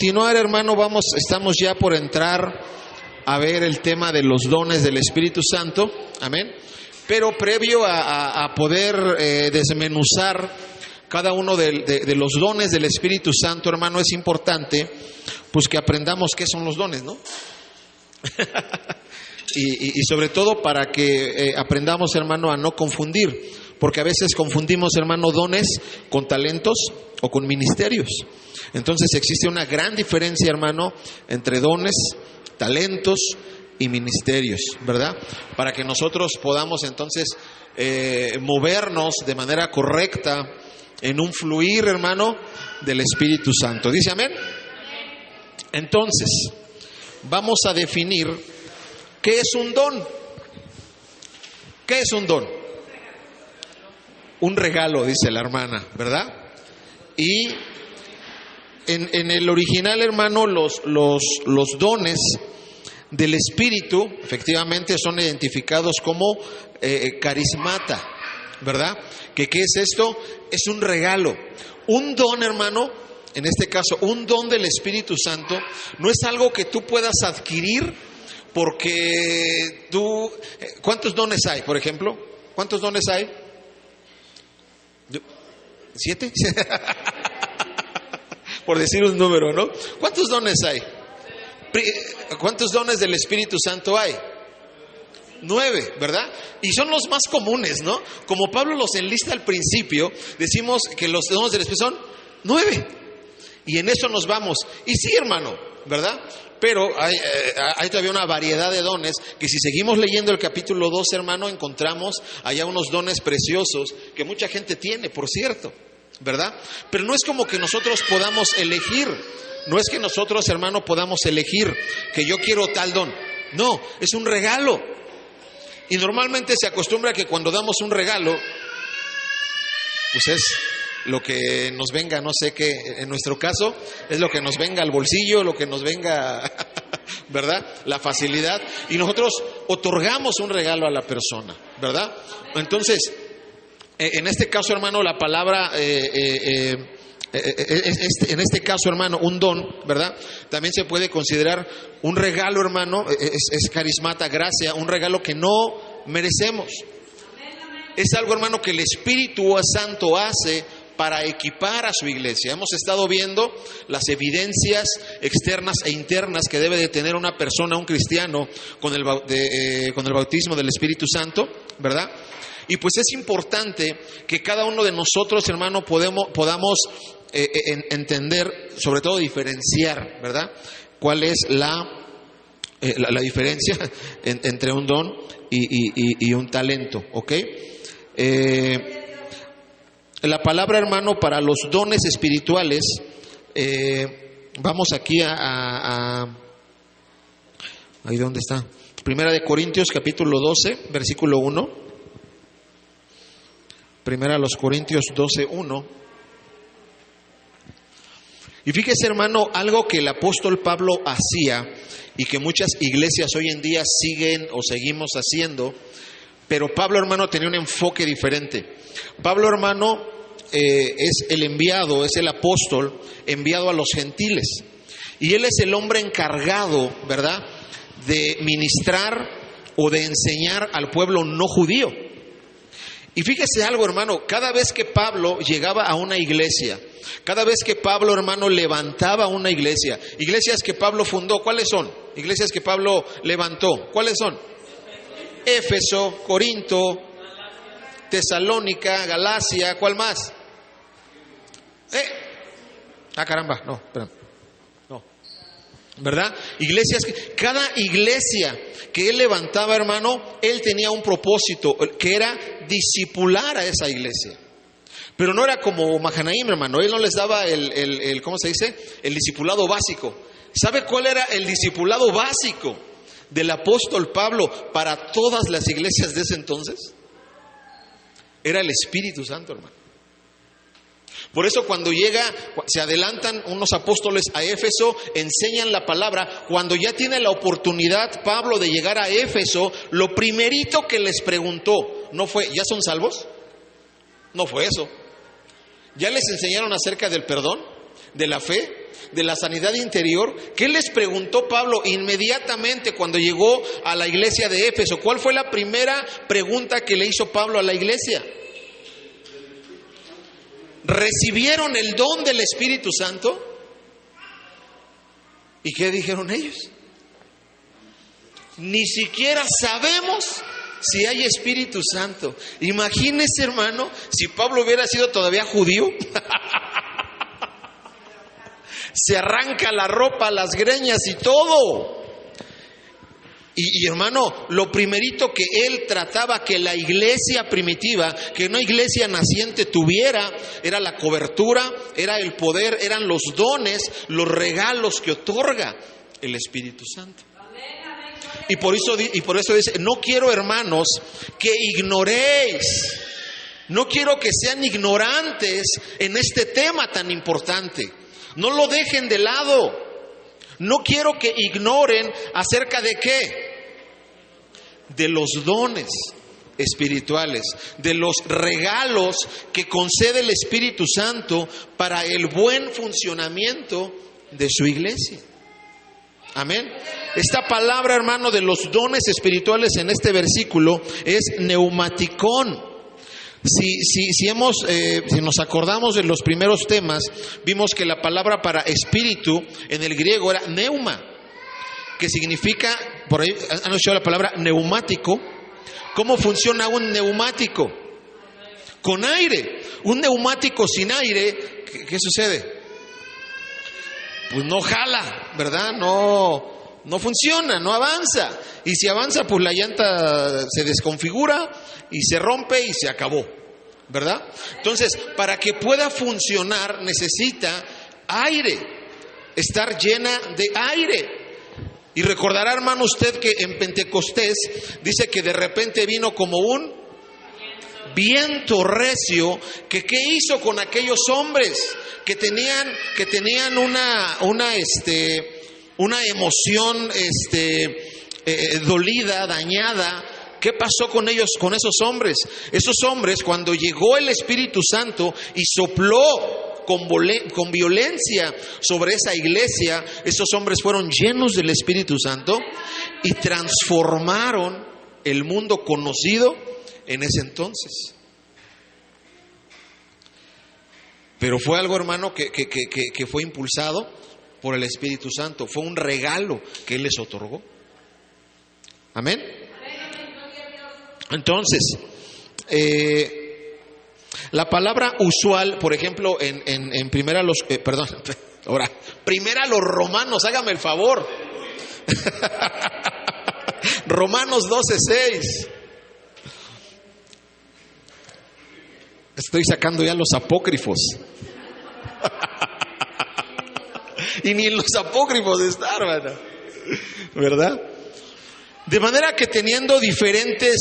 Continuar, hermano, estamos ya por entrar a ver el tema de los dones del Espíritu Santo, amén. Pero previo a poder desmenuzar cada uno de los dones del Espíritu Santo, hermano, es importante pues que aprendamos qué son los dones, ¿no? y sobre todo para que aprendamos, hermano, a no confundir, porque a veces confundimos, hermano, dones con talentos o con ministerios. Entonces existe una gran diferencia, hermano, entre dones, talentos y ministerios, ¿verdad? Para que nosotros podamos entonces movernos de manera correcta en un fluir, hermano, del Espíritu Santo. ¿Dice amén? Entonces, vamos a definir qué es un don. ¿Qué es un don? Un regalo, dice la hermana, ¿verdad? Y en el original, hermano, los dones del Espíritu efectivamente son identificados como carismata, ¿verdad? ¿Qué es esto? Es un regalo. Un don, hermano, en este caso, un don del Espíritu Santo, no es algo que tú puedas adquirir porque tú... ¿Cuántos dones hay, por ejemplo? ¿Cuántos dones hay? ¿7? Por decir un número, ¿no? ¿Cuántos dones hay? ¿Cuántos dones del Espíritu Santo hay? 9, ¿verdad? Y son los más comunes, ¿no? Como Pablo los enlista al principio, decimos que los dones del Espíritu son 9. Y en eso nos vamos. Y sí, hermano, ¿verdad? Pero hay todavía una variedad de dones que si seguimos leyendo el capítulo 2, hermano, encontramos allá unos dones preciosos que mucha gente tiene, por cierto, ¿verdad? Pero no es como que nosotros podamos elegir. No es que nosotros, hermano, podamos elegir que yo quiero tal don. No, es un regalo. Y normalmente se acostumbra que cuando damos un regalo, pues es lo que nos venga, no sé qué, en nuestro caso, es lo que nos venga al bolsillo, lo que nos venga, ¿verdad? La facilidad. Y nosotros otorgamos un regalo a la persona, ¿verdad? Entonces, en este caso, hermano, la palabra... en este caso, hermano, un don, ¿verdad? También se puede considerar un regalo, hermano, es carismata, gracia, un regalo que no merecemos. Es algo, hermano, que el Espíritu Santo hace para equipar a su iglesia. Hemos estado viendo las evidencias externas e internas que debe de tener una persona, un cristiano, con el bautismo del Espíritu Santo, ¿verdad? Y pues es importante que cada uno de nosotros, hermano, podamos entender, sobre todo diferenciar, ¿verdad? ¿Cuál es la diferencia entre un don y un talento? ¿Ok? La palabra, hermano, para los dones espirituales, vamos aquí ahí donde está, Primera de Corintios capítulo 12, versículo 1. Primera a los Corintios 12, 1. Y fíjese, hermano, algo que el apóstol Pablo hacía y que muchas iglesias hoy en día siguen o seguimos haciendo, pero Pablo, hermano, tenía un enfoque diferente. Pablo, hermano, es el enviado, es el apóstol enviado a los gentiles. Y él es el hombre encargado, ¿verdad?, de ministrar o de enseñar al pueblo no judío. Y fíjese algo, hermano, cada vez que Pablo llegaba a una iglesia, cada vez que Pablo, hermano, levantaba una iglesia, iglesias que Pablo fundó, ¿cuáles son? Iglesias que Pablo levantó, ¿cuáles son? Éfeso, Corinto, Tesalónica, Galacia, ¿cuál más? Caramba, no, espera. No. ¿Verdad? Iglesias, cada iglesia que él levantaba, hermano, él tenía un propósito, que era discipular a esa iglesia. Pero no era como Mahanaim, hermano, él no les daba ¿cómo se dice? El discipulado básico. ¿Sabe cuál era el discipulado básico del apóstol Pablo para todas las iglesias de ese entonces? Era el Espíritu Santo, hermano. Por eso cuando se adelantan unos apóstoles a Éfeso, enseñan la palabra. Cuando ya tiene la oportunidad Pablo de llegar a Éfeso, lo primerito que les preguntó no fue, ¿ya son salvos? No fue eso. ¿Ya les enseñaron acerca del perdón? de la fe, de la sanidad interior. ¿Qué les preguntó Pablo inmediatamente cuando llegó a la iglesia de Éfeso? ¿Cuál fue la primera pregunta que le hizo Pablo a la iglesia? ¿Recibieron el don del Espíritu Santo? ¿Y qué dijeron ellos? Ni siquiera sabemos si hay Espíritu Santo. Imagínese, hermano, si Pablo hubiera sido todavía judío. Se arranca la ropa, las greñas y todo. Y hermano, lo primerito que él trataba que la iglesia primitiva, que una iglesia naciente tuviera, era la cobertura, era el poder, eran los dones, los regalos que otorga el Espíritu Santo. Y por eso dice, no quiero, hermanos, que ignoréis. No quiero que sean ignorantes en este tema tan importante. No lo dejen de lado. No quiero que ignoren acerca de qué. De los dones espirituales, de los regalos que concede el Espíritu Santo para el buen funcionamiento de su iglesia. Amén. Esta palabra, hermano, de los dones espirituales en este versículo es neumaticón. Si nos acordamos de los primeros temas, vimos que la palabra para espíritu en el griego era neuma, que significa, por ahí han escuchado la palabra neumático. ¿Cómo funciona un neumático? Con aire. Un neumático sin aire, ¿qué sucede? Pues no jala, ¿verdad? No funciona, no avanza. Y si avanza, pues la llanta se desconfigura y se rompe y se acabó, ¿verdad? Entonces, para que pueda funcionar necesita aire, estar llena de aire. Y recordará, hermano, usted que en Pentecostés dice que de repente vino como un viento recio, que ¿qué hizo con aquellos hombres que tenían una emoción dolida, dañada? ¿Qué pasó con ellos, con esos hombres? Esos hombres, cuando llegó el Espíritu Santo y sopló con violencia sobre esa iglesia, esos hombres fueron llenos del Espíritu Santo y transformaron el mundo conocido en ese entonces. Pero fue algo, hermano, que fue impulsado por el Espíritu Santo. Fue un regalo que Él les otorgó. Amén. Entonces, la palabra usual, por ejemplo, en primera los Romanos, hágame el favor. Romanos 12:6. Estoy sacando ya los apócrifos. Y ni en los apócrifos está, hermano, ¿verdad? De manera que teniendo diferentes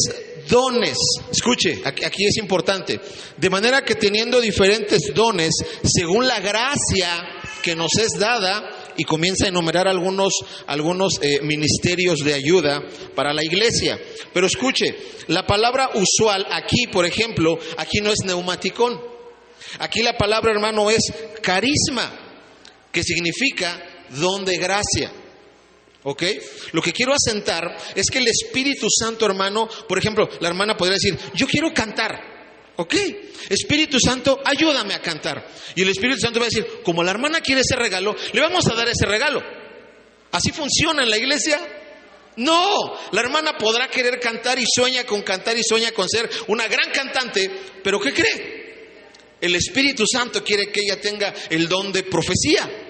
dones, escuche, aquí es importante, de manera que teniendo diferentes dones, según la gracia que nos es dada, y comienza a enumerar algunos ministerios de ayuda para la iglesia. Pero escuche, la palabra usual aquí, por ejemplo, aquí no es neumaticón. Aquí la palabra, hermano, es carisma, que significa don de gracia. ¿Ok? Lo que quiero asentar es que el Espíritu Santo, hermano, por ejemplo, la hermana podría decir, yo quiero cantar. ¿Ok? Espíritu Santo, ayúdame a cantar. Y el Espíritu Santo va a decir, como la hermana quiere ese regalo, le vamos a dar ese regalo. ¿Así funciona en la iglesia? No, la hermana podrá querer cantar y sueña con ser una gran cantante, pero ¿qué cree? El Espíritu Santo quiere que ella tenga el don de profecía.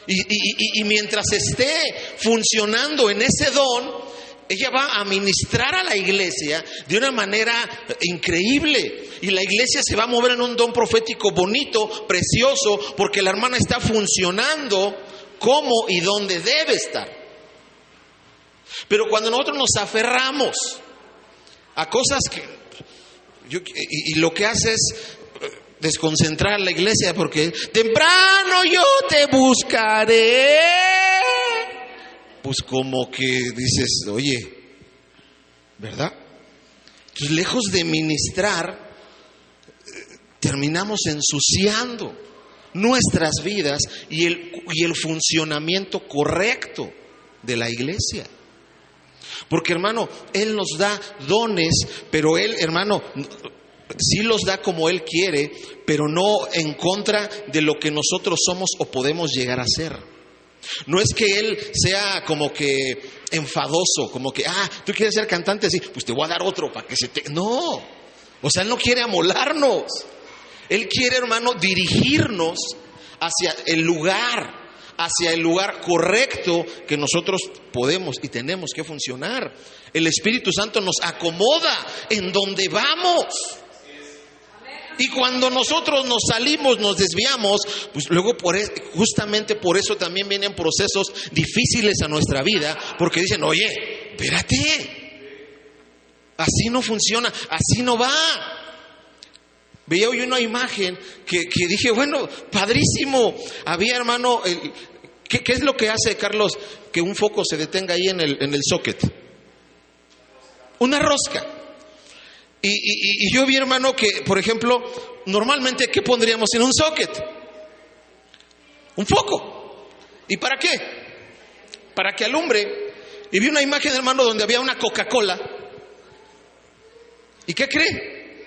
Y mientras esté funcionando en ese don, ella va a ministrar a la iglesia de una manera increíble. Y la iglesia se va a mover en un don profético bonito, precioso, porque la hermana está funcionando como y donde debe estar. Pero cuando nosotros nos aferramos a cosas y lo que hace es desconcentrar a la iglesia, porque temprano yo te buscaré, pues como que dices, oye, ¿verdad? Entonces, lejos de ministrar, terminamos ensuciando nuestras vidas y el funcionamiento correcto de la iglesia. Porque, hermano, Él nos da dones, pero Él, hermano, sí los da como Él quiere, pero no en contra de lo que nosotros somos o podemos llegar a ser. No es que Él sea como que enfadoso, como que, tú quieres ser cantante, sí, pues te voy a dar otro para que se te... No, o sea, Él no quiere amolarnos. Él quiere, hermano, dirigirnos hacia el lugar correcto que nosotros podemos y tenemos que funcionar. El Espíritu Santo nos acomoda en donde vamos. Y cuando nosotros nos salimos, nos desviamos, pues luego justamente por eso también vienen procesos difíciles a nuestra vida, porque dicen, oye, espérate, así no funciona, así no va. Veía hoy una imagen que dije, bueno, padrísimo. Había, hermano, ¿qué es lo que hace, Carlos, que un foco se detenga ahí en el socket? Una rosca. Y yo vi, hermano, que, por ejemplo, normalmente, ¿qué pondríamos en un socket? Un foco. ¿Y para qué? Para que alumbre. Y vi una imagen, hermano, donde había una Coca-Cola. ¿Y qué cree?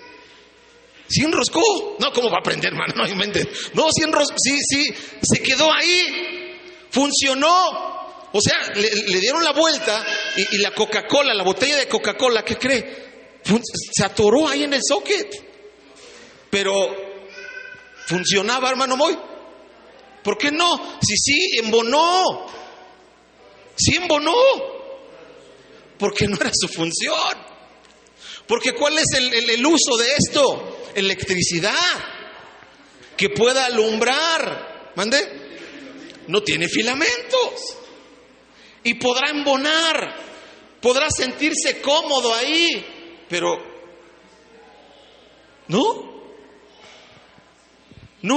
Sí enroscó. No, ¿cómo va a prender, hermano? No inventes. No, sí enroscó. Sí, se quedó ahí. Funcionó. O sea, le dieron la vuelta y la Coca-Cola, la botella de Coca-Cola, ¿qué cree? Se atoró ahí en el socket. Pero funcionaba, hermano Moy. ¿Por qué no? Sí, embonó. Sí embonó. Porque no era su función. Porque ¿cuál es el uso de esto? Electricidad. Que pueda alumbrar. ¿Mande? No tiene filamentos. Y podrá embonar. Podrá sentirse cómodo ahí. Pero no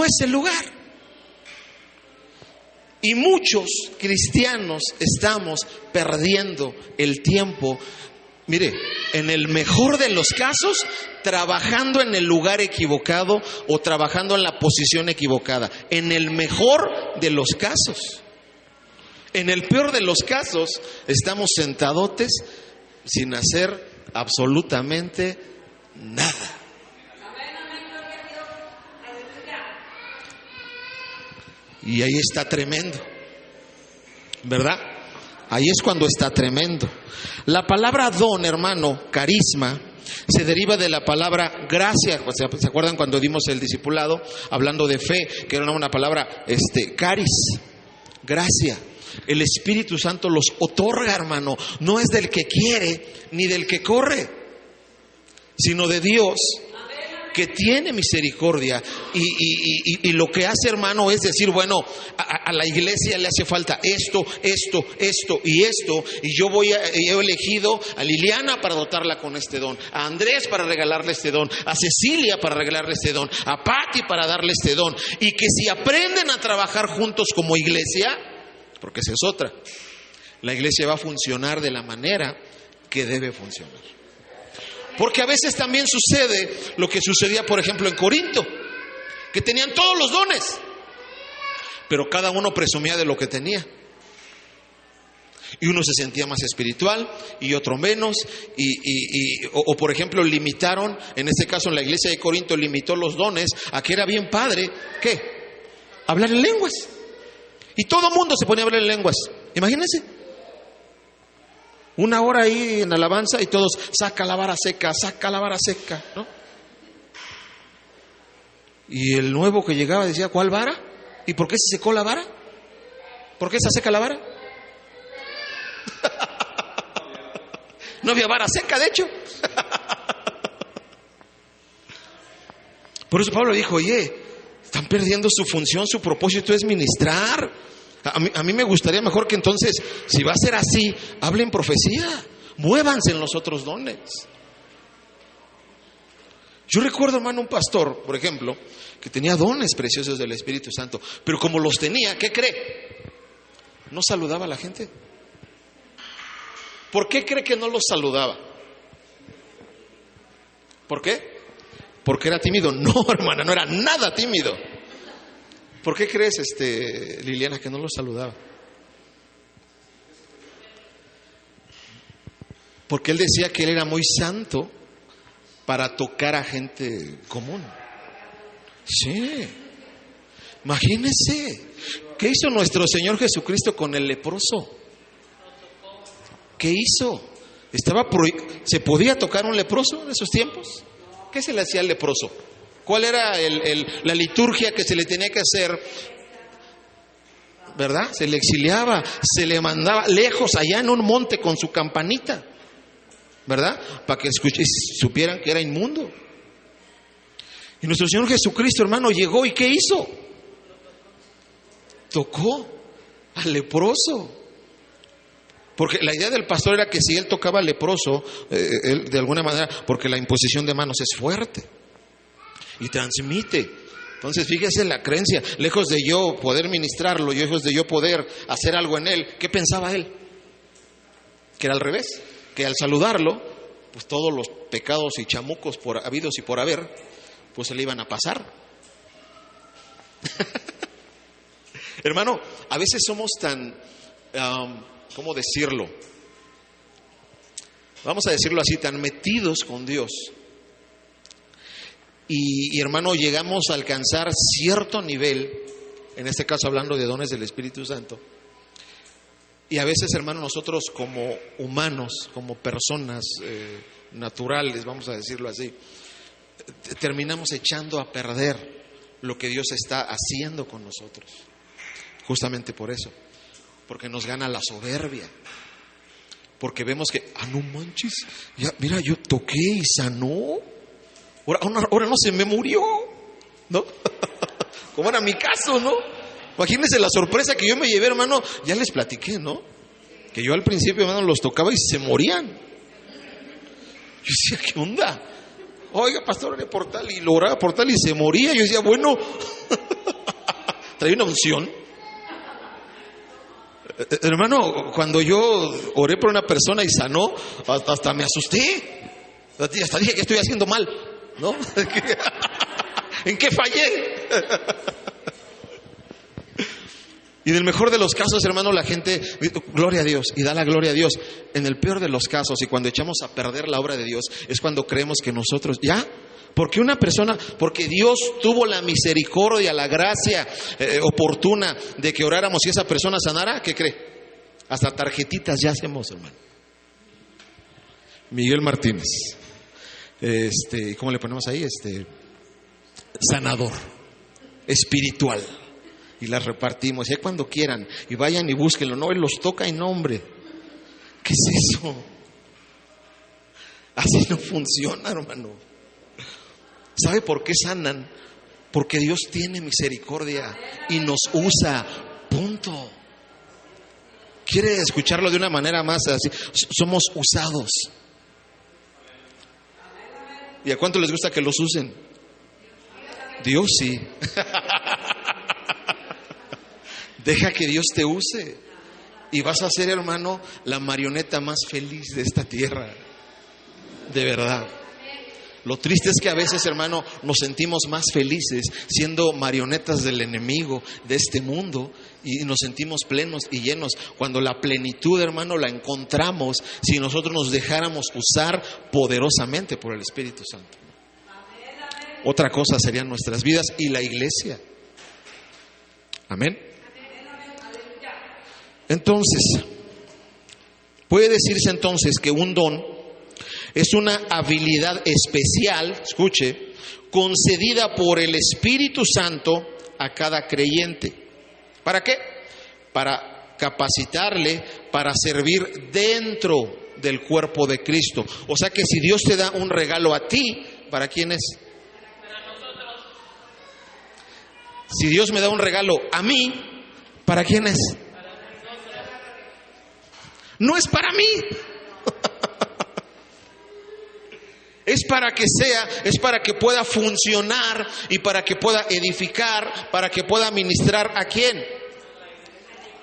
es el lugar. Y muchos cristianos estamos perdiendo el tiempo, mire, en el mejor de los casos, trabajando en el lugar equivocado o trabajando en la posición equivocada. En el mejor de los casos. En el peor de los casos, estamos sentadotes sin hacer absolutamente nada. Y ahí está tremendo, ¿verdad? Ahí es cuando está tremendo. La palabra don, hermano, carisma, se deriva de la palabra gracia. ¿Se acuerdan cuando dimos el discipulado hablando de fe, que era una palabra caris, gracia? El Espíritu Santo los otorga, hermano. No es del que quiere ni del que corre, sino de Dios, que tiene misericordia. Y lo que hace, hermano, es decir, bueno, a la iglesia le hace falta esto y esto. Y yo he elegido a Liliana para dotarla con este don, a Andrés para regalarle este don, a Cecilia para regalarle este don, a Patti para darle este don. Y que si aprenden a trabajar juntos como iglesia, porque esa es otra, la iglesia va a funcionar de la manera que debe funcionar. Porque a veces también sucede lo que sucedía, por ejemplo, en Corinto, que tenían todos los dones, pero cada uno presumía de lo que tenía. Y uno se sentía más espiritual y otro menos. O por ejemplo, limitaron, en este caso en la iglesia de Corinto, limitó los dones a que era bien padre, ¿qué? Hablar en lenguas. Y todo el mundo se ponía a hablar en lenguas. Imagínense. Una hora ahí en alabanza y todos, saca la vara seca, ¿no? Y el nuevo que llegaba decía, ¿cuál vara? ¿Y por qué se secó la vara? ¿Por qué se seca la vara? No había vara seca, de hecho. Por eso Pablo dijo, oye, están perdiendo su función, su propósito es ministrar. A mí me gustaría mejor que entonces, si va a ser así, hablen profecía, muévanse en los otros dones. Yo recuerdo, hermano, un pastor, por ejemplo, que tenía dones preciosos del Espíritu Santo, pero como los tenía, ¿qué cree? No saludaba a la gente. ¿Por qué cree que no los saludaba? ¿Por qué? porque era tímido. No, hermana, no era nada tímido. ¿Por qué crees, Liliana, que no lo saludaba? Porque él decía que él era muy santo para tocar a gente común. Sí. Imagínense, ¿qué hizo nuestro Señor Jesucristo con el leproso? ¿Qué hizo? ¿Se podía tocar un leproso en esos tiempos? ¿Qué se le hacía al leproso? ¿Cuál era la liturgia que se le tenía que hacer? ¿Verdad? Se le exiliaba, se le mandaba lejos, allá en un monte con su campanita, ¿verdad? Para que supieran que era inmundo. Y nuestro Señor Jesucristo, hermano, llegó y ¿qué hizo? Tocó al leproso. Porque la idea del pastor era que si él tocaba al leproso, él, de alguna manera, porque la imposición de manos es fuerte y transmite. Entonces, fíjese la creencia, lejos de yo poder ministrarlo, lejos de yo poder hacer algo en él, ¿qué pensaba él? Que era al revés, que al saludarlo, pues todos los pecados y chamucos habidos y por haber, pues se le iban a pasar. Hermano, a veces somos tan, ¿cómo decirlo? Vamos a decirlo así, tan metidos con Dios. Y hermano, llegamos a alcanzar cierto nivel, en este caso hablando de dones del Espíritu Santo. Y a veces, hermano, nosotros como humanos, como personas naturales, vamos a decirlo así, terminamos echando a perder lo que Dios está haciendo con nosotros. Justamente por eso, porque nos gana la soberbia, porque vemos que, no manches, ya, mira, yo toqué y sanó, ahora no se me murió, ¿no? Como era mi caso, ¿no? Imagínense la sorpresa que yo me llevé, hermano. Ya les platiqué, ¿no? Que yo al principio, hermano, los tocaba y se morían. Yo decía, ¿qué onda? Oiga, pastor, oré por tal, y lo oraba por tal y se moría. Yo decía, bueno, traía una unción. Hermano, cuando yo oré por una persona y sanó, hasta me asusté. Hasta dije que estoy haciendo mal, ¿no? ¿En qué fallé? Y en el mejor de los casos, hermano, la gente, gloria a Dios, y da la gloria a Dios. En el peor de los casos, y cuando echamos a perder la obra de Dios, es cuando creemos que nosotros, ¿ya? Porque Dios tuvo la misericordia, la gracia oportuna de que oráramos y esa persona sanara, ¿qué cree? Hasta tarjetitas ya hacemos, hermano. Miguel Martínez, ¿cómo le ponemos ahí? Sanador espiritual. Y las repartimos, ya cuando quieran, y vayan y búsquenlo. No, Él los toca en nombre. ¿Qué es eso? Así no funciona, hermano. ¿Sabe por qué sanan? Porque Dios tiene misericordia y nos usa, punto. ¿Quiere escucharlo de una manera más así? Somos usados. ¿Y a cuánto les gusta que los usen? Dios sí. Deja que Dios te use y vas a ser, hermano, la marioneta más feliz de esta tierra. De verdad. Lo triste es que a veces, hermano, nos sentimos más felices siendo marionetas del enemigo de este mundo y nos sentimos plenos y llenos, cuando la plenitud, hermano, la encontramos si nosotros nos dejáramos usar poderosamente por el Espíritu Santo. Otra cosa serían nuestras vidas y la iglesia. Amén. Entonces, puede decirse entonces que un don es una habilidad especial, escuche, concedida por el Espíritu Santo a cada creyente. ¿Para qué? Para capacitarle para servir dentro del cuerpo de Cristo. O sea que si Dios te da un regalo a ti, ¿para quién es? Para nosotros. Si Dios me da un regalo a mí, ¿para quién es? No es para mí. Es para que pueda funcionar y para que pueda edificar, para que pueda ministrar ¿a quién?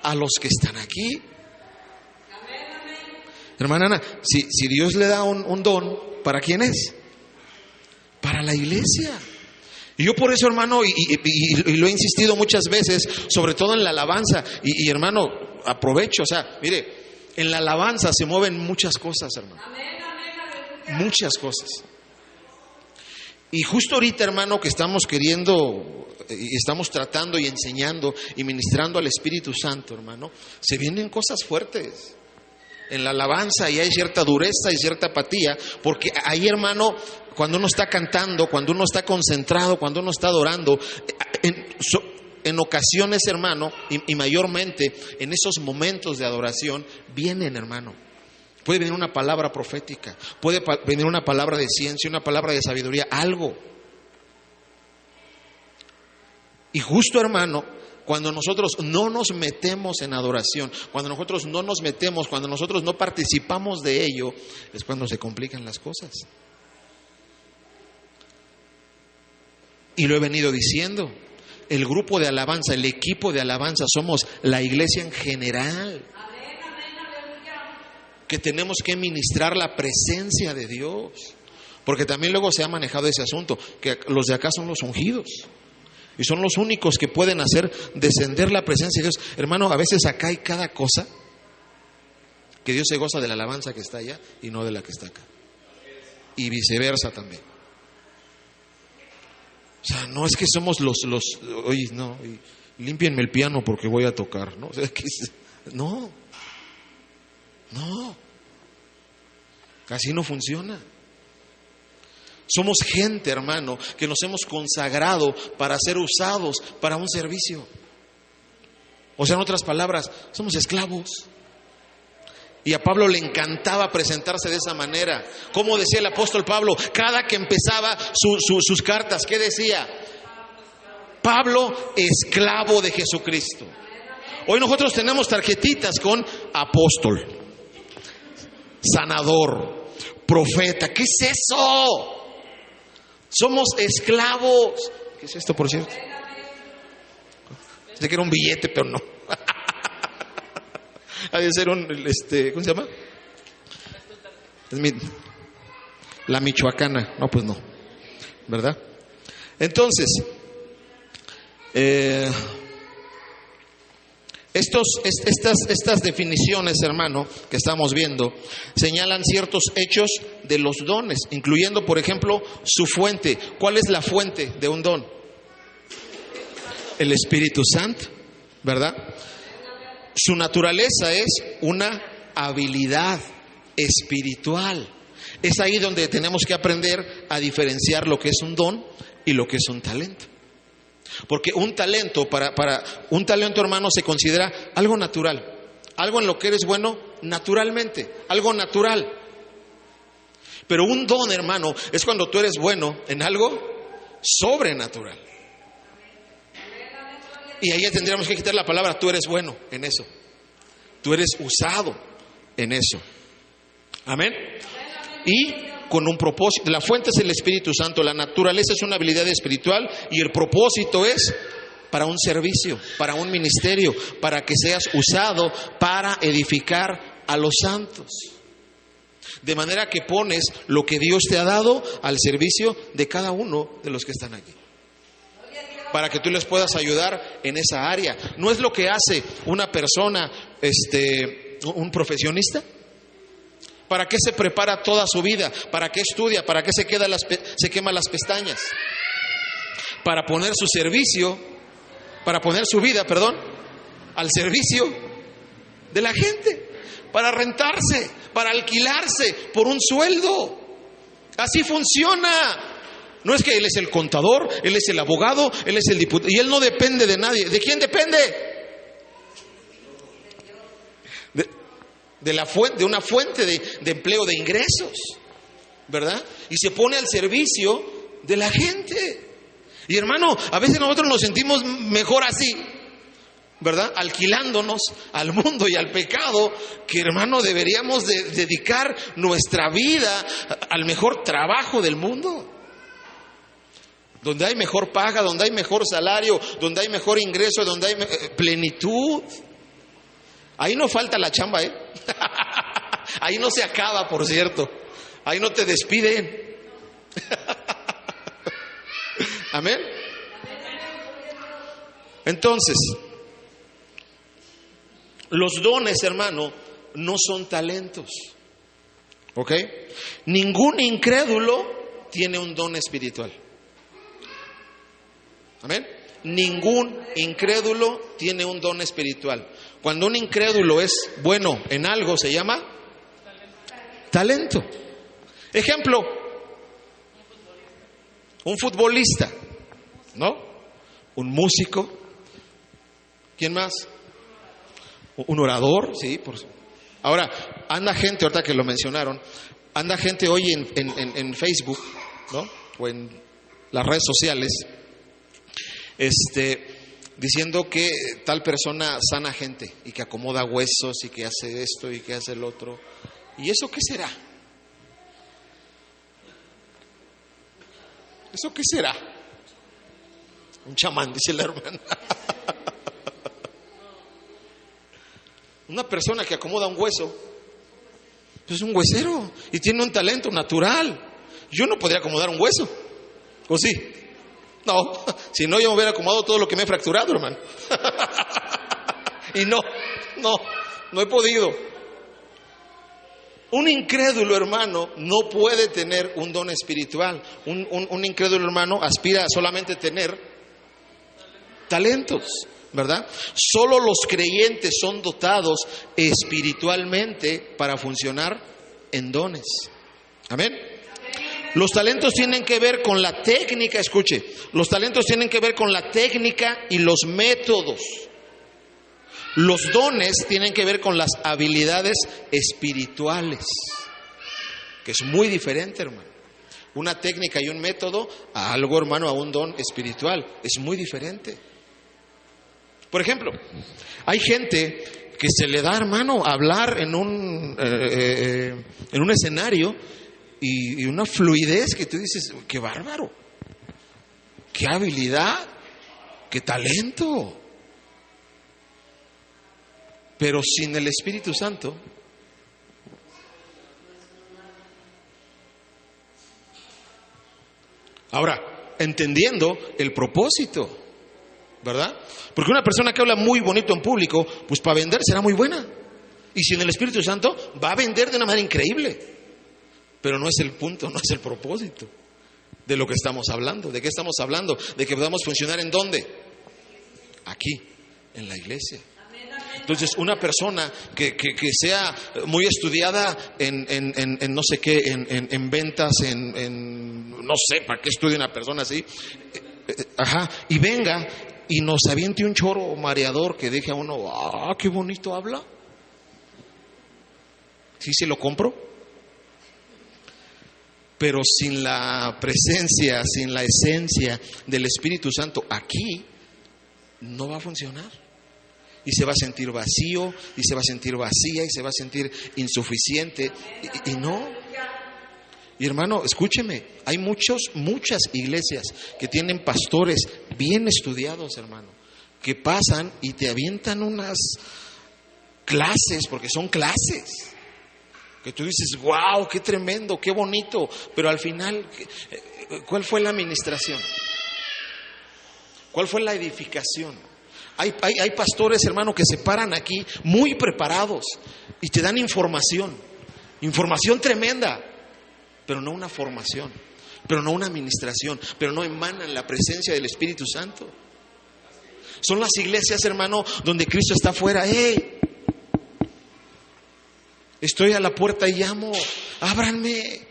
A los que están aquí. Hermana Ana, si Dios le da un don, ¿para quién es? para la iglesia. Y yo por eso, hermano, y lo he insistido muchas veces, sobre todo en la alabanza, y hermano, aprovecho, o sea, mire, en la alabanza se mueven muchas cosas, hermano. Muchas cosas. Y justo ahorita, hermano, que estamos queriendo, y estamos tratando y enseñando y ministrando al Espíritu Santo, hermano, se vienen cosas fuertes en la alabanza y hay cierta dureza y cierta apatía, porque ahí, hermano, cuando uno está cantando, cuando uno está concentrado, cuando uno está adorando, en ocasiones, hermano, y mayormente en esos momentos de adoración, vienen, hermano. Puede venir una palabra profética, puede venir una palabra de ciencia, una palabra de sabiduría, algo. Y justo, hermano, cuando nosotros no nos metemos en adoración, cuando nosotros no nos metemos, cuando nosotros no participamos de ello, es cuando se complican las cosas. Y lo he venido diciendo, el grupo de alabanza, el equipo de alabanza, somos la iglesia en general, que tenemos que ministrar la presencia de Dios, porque también luego se ha manejado ese asunto, que los de acá son los ungidos, y son los únicos que pueden hacer descender la presencia de Dios. Hermano, a veces acá hay cada cosa, que Dios se goza de la alabanza que está allá y no de la que está acá, y viceversa también. O sea, no es que somos oye, no, límpienme el piano porque voy a tocar, ¿no? O sea, no, así no funciona. Somos gente, hermano, que nos hemos consagrado para ser usados para un servicio. O sea, en otras palabras, somos esclavos. Y a Pablo le encantaba presentarse de esa manera. Como decía el apóstol Pablo, cada que empezaba sus cartas, ¿qué decía? Pablo, esclavo de Jesucristo. Hoy nosotros tenemos tarjetitas con apóstol, sanador, profeta. ¿Qué es eso? Somos esclavos. ¿Qué es esto, por cierto? Pensé que era un billete, pero no. Ha de ser un, ¿cómo se llama? La michoacana. No, pues no, ¿verdad? Entonces, estas definiciones, hermano, que estamos viendo, señalan ciertos hechos de los dones, incluyendo, por ejemplo, su fuente. ¿Cuál es la fuente de un don? El Espíritu Santo, ¿verdad? Su naturaleza es una habilidad espiritual. Es ahí donde tenemos que aprender a diferenciar lo que es un don y lo que es un talento. Porque un talento, para un talento, hermano, se considera algo natural, algo en lo que eres bueno naturalmente, algo natural. Pero un don, hermano, es cuando tú eres bueno en algo sobrenatural. Y ahí tendríamos que quitar la palabra tú eres bueno en eso. Tú eres usado en eso. Amén. Y con un propósito. La fuente es el Espíritu Santo. La naturaleza es una habilidad espiritual. Y el propósito es para un servicio, para un ministerio, para que seas usado para edificar a los santos. De manera que pones lo que Dios te ha dado al servicio de cada uno de los que están aquí, para que tú les puedas ayudar en esa área. ¿No es lo que hace una persona, un profesionista? ¿Para qué se prepara toda su vida? ¿Para qué estudia? ¿Para qué se quema las pestañas? Para poner su servicio, para poner su vida, al servicio de la gente, para rentarse, para alquilarse por un sueldo. Así funciona. No es que él es el contador, él es el abogado, él es el diputado, y él no depende de nadie. ¿De quién depende? De una fuente de empleo, de ingresos, ¿verdad? Y se pone al servicio de la gente. Y hermano, a veces nosotros nos sentimos mejor así, ¿verdad? Alquilándonos al mundo y al pecado, que hermano deberíamos de dedicar nuestra vida al mejor trabajo del mundo. Donde hay mejor paga, donde hay mejor salario, donde hay mejor ingreso, donde hay plenitud. Ahí no falta la chamba, ¿eh? Ahí no se acaba, por cierto. Ahí no te despiden. Amén. Entonces, los dones, hermano, no son talentos. ¿Ok? Ningún incrédulo tiene un don espiritual. Amén. Ningún incrédulo tiene un don espiritual. Cuando un incrédulo es bueno en algo, se llama talento. Ejemplo, un futbolista, ¿no? Un músico. ¿Quién más? Un orador, sí. Ahora, anda gente, ahorita que lo mencionaron, anda gente hoy en Facebook, ¿no? O en las redes sociales, diciendo que tal persona sana gente y que acomoda huesos y que hace esto y que hace el otro. ¿Y eso qué será? ¿Eso qué será? Un chamán, dice la hermana. Una persona que acomoda un hueso, pues es un huesero y tiene un talento natural. Yo no podría acomodar un hueso, ¿o sí? No, si no yo me hubiera acomodado todo lo que me he fracturado, hermano. Y no he podido. Un incrédulo, hermano, no puede tener un don espiritual. Un incrédulo, hermano, aspira a solamente tener talentos, ¿verdad? Solo los creyentes son dotados espiritualmente para funcionar en dones. Amén. Los talentos tienen que ver con la técnica, escuche, los talentos tienen que ver con la técnica y los métodos. Los dones tienen que ver con las habilidades espirituales, que es muy diferente, hermano. Una técnica y un método a algo, hermano, a un don espiritual, es muy diferente. Por ejemplo, hay gente que se le da, hermano, hablar en un escenario y una fluidez que tú dices, qué bárbaro, qué habilidad, qué talento. Pero sin el Espíritu Santo, ahora, entendiendo el propósito, ¿verdad? Porque una persona que habla muy bonito en público, pues para vender será muy buena. Y sin el Espíritu Santo va a vender de una manera increíble. Pero no es el punto, no es el propósito de lo que estamos hablando. ¿De qué estamos hablando? De que podamos funcionar ¿en dónde? Aquí, en la iglesia. Entonces, una persona que sea muy estudiada en no sé qué, en ventas, no sé para qué estudia una persona así, y venga y nos aviente un choro mareador que deje a uno, qué bonito habla. ¿Sí se lo compro? Pero sin la presencia, sin la esencia del Espíritu Santo aquí, no va a funcionar. Y se va a sentir vacío, y se va a sentir vacía, y se va a sentir insuficiente. Y no. Y hermano, escúcheme, hay muchas iglesias que tienen pastores bien estudiados, hermano, que pasan y te avientan unas clases, porque son clases, que tú dices, wow, qué tremendo, qué bonito, pero al final, ¿cuál fue la administración? ¿Cuál fue la edificación? Hay pastores, hermano, que se paran aquí muy preparados y te dan información tremenda, pero no una formación, pero no una administración, pero no emanan la presencia del Espíritu Santo. Son las iglesias, hermano, donde Cristo está afuera. Estoy a la puerta y llamo, ábranme.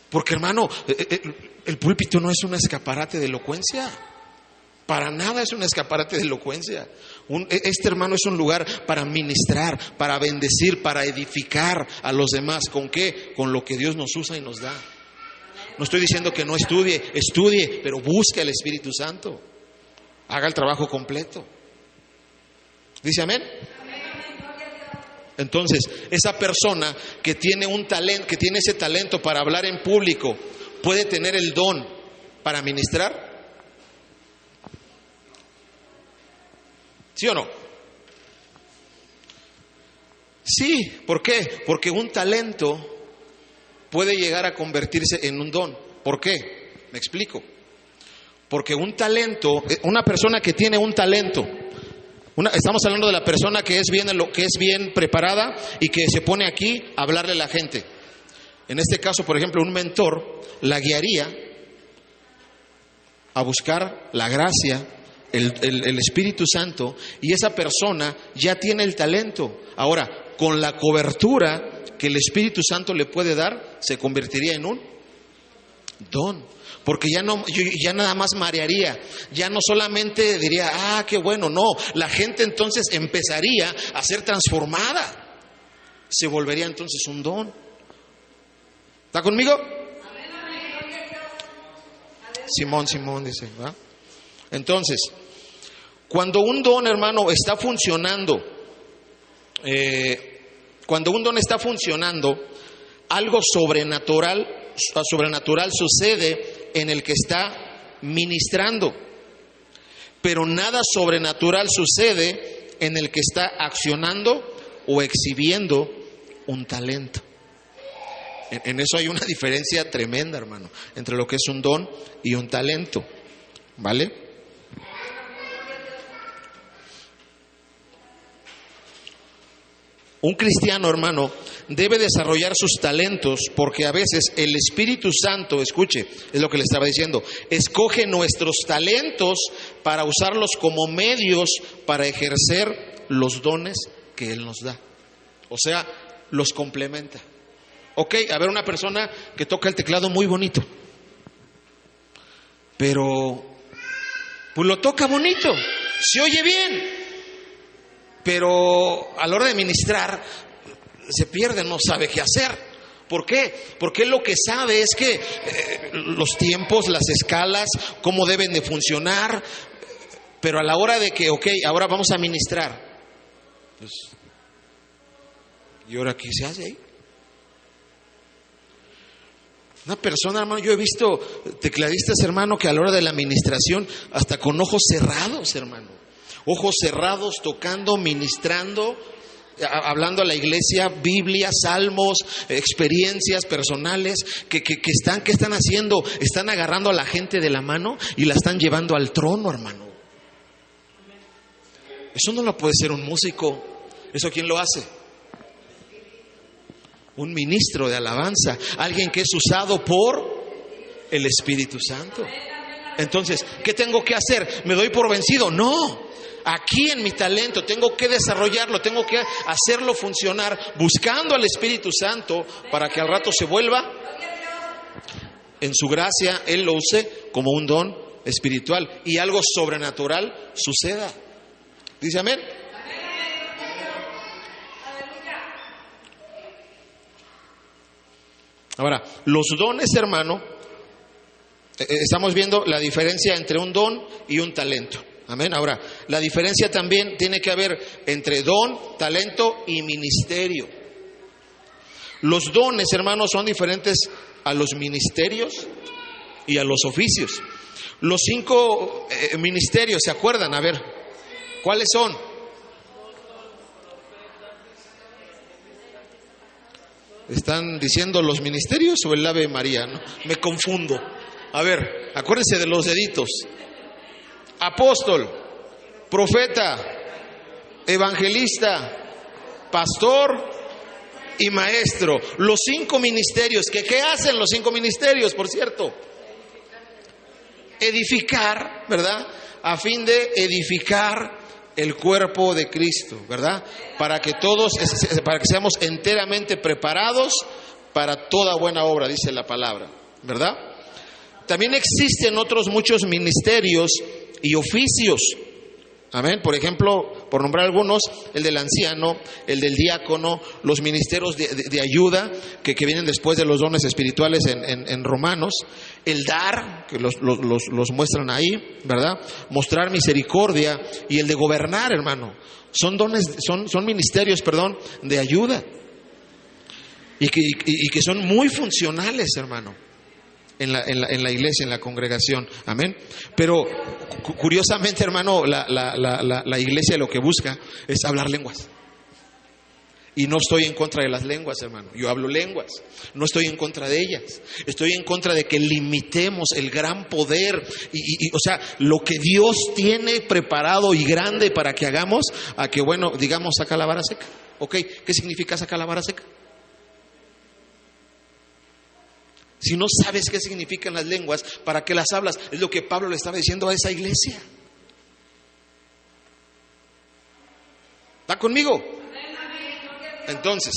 Porque, hermano, el púlpito no es un escaparate de elocuencia. Para nada es un escaparate de elocuencia. Este, hermano, es un lugar para ministrar, para bendecir, para edificar a los demás. ¿Con qué? Con lo que Dios nos usa y nos da. No estoy diciendo que no estudie, pero busque al Espíritu Santo. Haga el trabajo completo. ¿Dice amén? Entonces, esa persona que tiene un talento, que tiene ese talento para hablar en público, ¿puede tener el don para ministrar? ¿Sí o no? Sí, ¿por qué? Porque un talento puede llegar a convertirse en un don. ¿Por qué? Me explico. Porque un talento, una persona que tiene un talento, estamos hablando de la persona que es bien preparada y que se pone aquí a hablarle a la gente. En este caso, por ejemplo, un mentor la guiaría a buscar la gracia, el Espíritu Santo, y esa persona ya tiene el talento. Ahora, con la cobertura que el Espíritu Santo le puede dar, se convertiría en un don. Porque ya nada más marearía, ya no solamente diría, qué bueno, no, la gente entonces empezaría a ser transformada, se volvería entonces un don. ¿Está conmigo? Simón dice, ¿va? Entonces, cuando un don, hermano, está funcionando, algo sobrenatural sucede en el que está ministrando, pero nada sobrenatural sucede en el que está accionando o exhibiendo un talento. En eso hay una diferencia tremenda, hermano, entre lo que es un don y un talento, ¿vale? Un cristiano, hermano, debe desarrollar sus talentos porque a veces el Espíritu Santo, escuche, es lo que le estaba diciendo, escoge nuestros talentos para usarlos como medios para ejercer los dones que Él nos da. O sea, los complementa. Ok, a ver, una persona que toca el teclado muy bonito, pero pues lo toca bonito, se oye bien, pero a la hora de ministrar se pierde, no sabe qué hacer. ¿Por qué? Porque él lo que sabe es que los tiempos, las escalas, cómo deben de funcionar, pero a la hora de que, ok, ahora vamos a ministrar, pues, ¿y ahora qué se hace ahí? Una persona, hermano, yo he visto tecladistas, hermano, que a la hora de la administración, hasta con ojos cerrados, hermano, ojos cerrados, tocando, ministrando, hablando a la iglesia, Biblia, salmos, experiencias personales, ¿qué están haciendo? Están agarrando a la gente de la mano y la están llevando al trono, hermano. Eso no lo puede ser un músico. ¿Eso quién lo hace? Un ministro de alabanza, alguien que es usado por el Espíritu Santo. Entonces, ¿qué tengo que hacer? ¿Me doy por vencido? No. Aquí en mi talento tengo que desarrollarlo, tengo que hacerlo funcionar, buscando al Espíritu Santo para que al rato se vuelva en su gracia, Él lo use como un don espiritual y algo sobrenatural suceda. ¿Dice amén? Ahora, los dones, hermano, estamos viendo la diferencia entre un don y un talento. Amén. Ahora, la diferencia también tiene que haber entre don, talento y ministerio. Los dones, hermanos, son diferentes a los ministerios y a los oficios. Los 5 ministerios, ¿se acuerdan? A ver, ¿cuáles son? ¿Están diciendo los ministerios o el Ave María? ¿No? Me confundo. A ver, acuérdense de los deditos. Apóstol, profeta, evangelista, pastor y maestro. Los 5 ministerios. ¿Qué hacen los 5 ministerios, por cierto? Edificar, ¿verdad? A fin de edificar el cuerpo de Cristo, ¿verdad? Para que seamos enteramente preparados para toda buena obra, dice la palabra, ¿verdad? También existen otros muchos ministerios y oficios. Amén. Por ejemplo, por nombrar algunos, el del anciano, el del diácono, los ministerios de ayuda que vienen después de los dones espirituales en Romanos, el dar, que los muestran ahí, ¿verdad? Mostrar misericordia, y el de gobernar, hermano. Son ministerios, de ayuda y que son muy funcionales, hermano, en la iglesia, en la congregación. Amén. Pero curiosamente, hermano, la iglesia lo que busca es hablar lenguas. Y no estoy en contra de las lenguas, hermano. Yo hablo lenguas. No estoy en contra de ellas. Estoy en contra de que limitemos el gran poder o sea, lo que Dios tiene preparado y grande para que hagamos, a que, bueno, digamos, saca la vara seca. ¿Ok? ¿Qué significa sacar la vara seca? Si no sabes qué significan las lenguas, ¿para qué las hablas? Es lo que Pablo le estaba diciendo a esa iglesia. ¿Está conmigo? Entonces,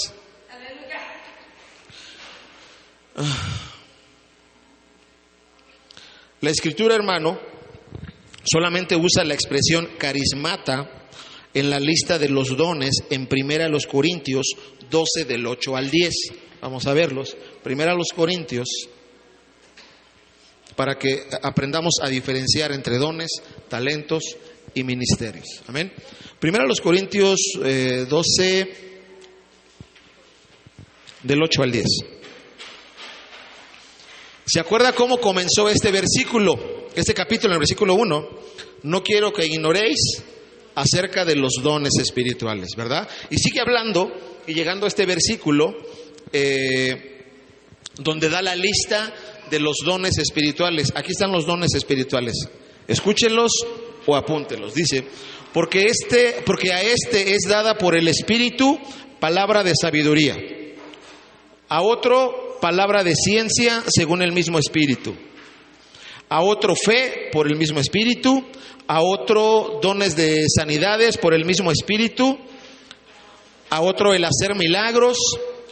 la escritura, hermano, solamente usa la expresión carismata en la lista de los dones en 1 Corintios 12 del 8 al 10. Vamos a verlos. 1 Corintios, para que aprendamos a diferenciar entre dones, talentos y ministerios. Amén. 1 Corintios 12 del 8 al 10. ¿Se acuerda cómo comenzó este versículo? Este capítulo, en el versículo 1. No quiero que ignoréis acerca de los dones espirituales, ¿verdad? Y sigue hablando, y llegando a este versículo, donde da la lista de los dones espirituales. Aquí están los dones espirituales. Escúchenlos o apúntenlos. Dice, porque a este es dada por el Espíritu palabra de sabiduría, a otro palabra de ciencia según el mismo Espíritu, a otro fe por el mismo Espíritu, a otro dones de sanidades por el mismo Espíritu, a otro el hacer milagros,